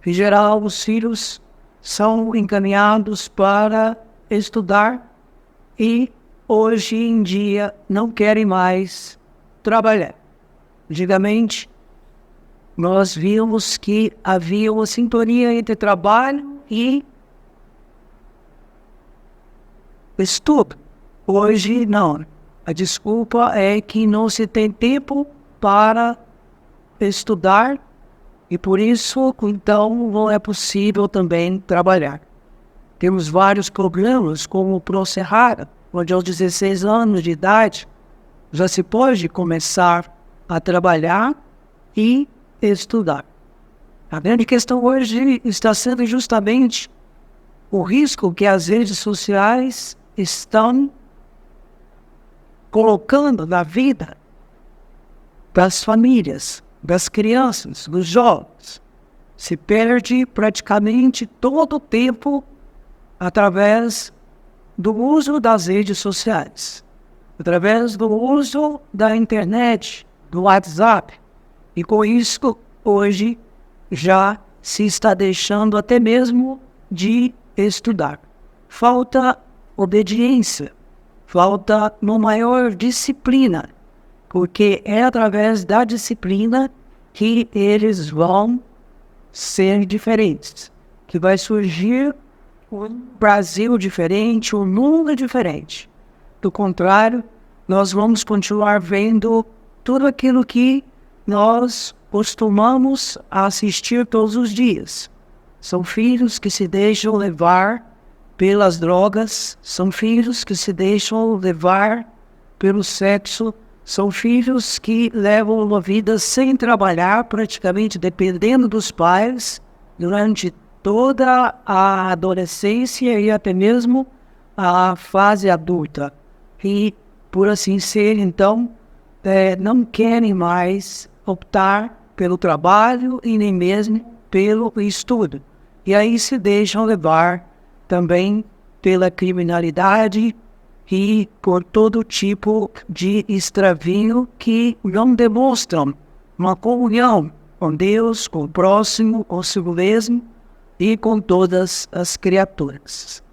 Em geral, os filhos são encaminhados para estudar e, hoje em dia, não querem mais trabalhar. Antigamente, nós vimos que havia uma sintonia entre trabalho e estudo. Hoje, não. A desculpa é que não se tem tempo para estudar e, por isso, então, não é possível também trabalhar. Temos vários programas, como o ProSerrara, onde aos 16 anos de idade já se pode começar a trabalhar e estudar. A grande questão hoje está sendo justamente o risco que as redes sociais estão colocando na vida das famílias, das crianças, dos jovens. Se perde praticamente todo o tempo através do uso das redes sociais, através do uso da internet, do WhatsApp. E com isso, hoje, já se está deixando até mesmo de estudar. Falta obediência, falta uma maior disciplina, porque é através da disciplina que eles vão ser diferentes, que vai surgir um Brasil diferente, um mundo diferente. Do contrário, nós vamos continuar vendo tudo aquilo que nós costumamos assistir todos os dias. São filhos que se deixam levar pelas drogas, são filhos que se deixam levar pelo sexo, são filhos que levam uma vida sem trabalhar, praticamente dependendo dos pais, durante toda a adolescência e até mesmo a fase adulta. E, por assim ser, então, não querem mais optar pelo trabalho e nem mesmo pelo estudo. E aí se deixam levar também pela criminalidade e por todo tipo de extravio que não demonstram uma comunhão com Deus, com o próximo, consigo mesmo e com todas as criaturas.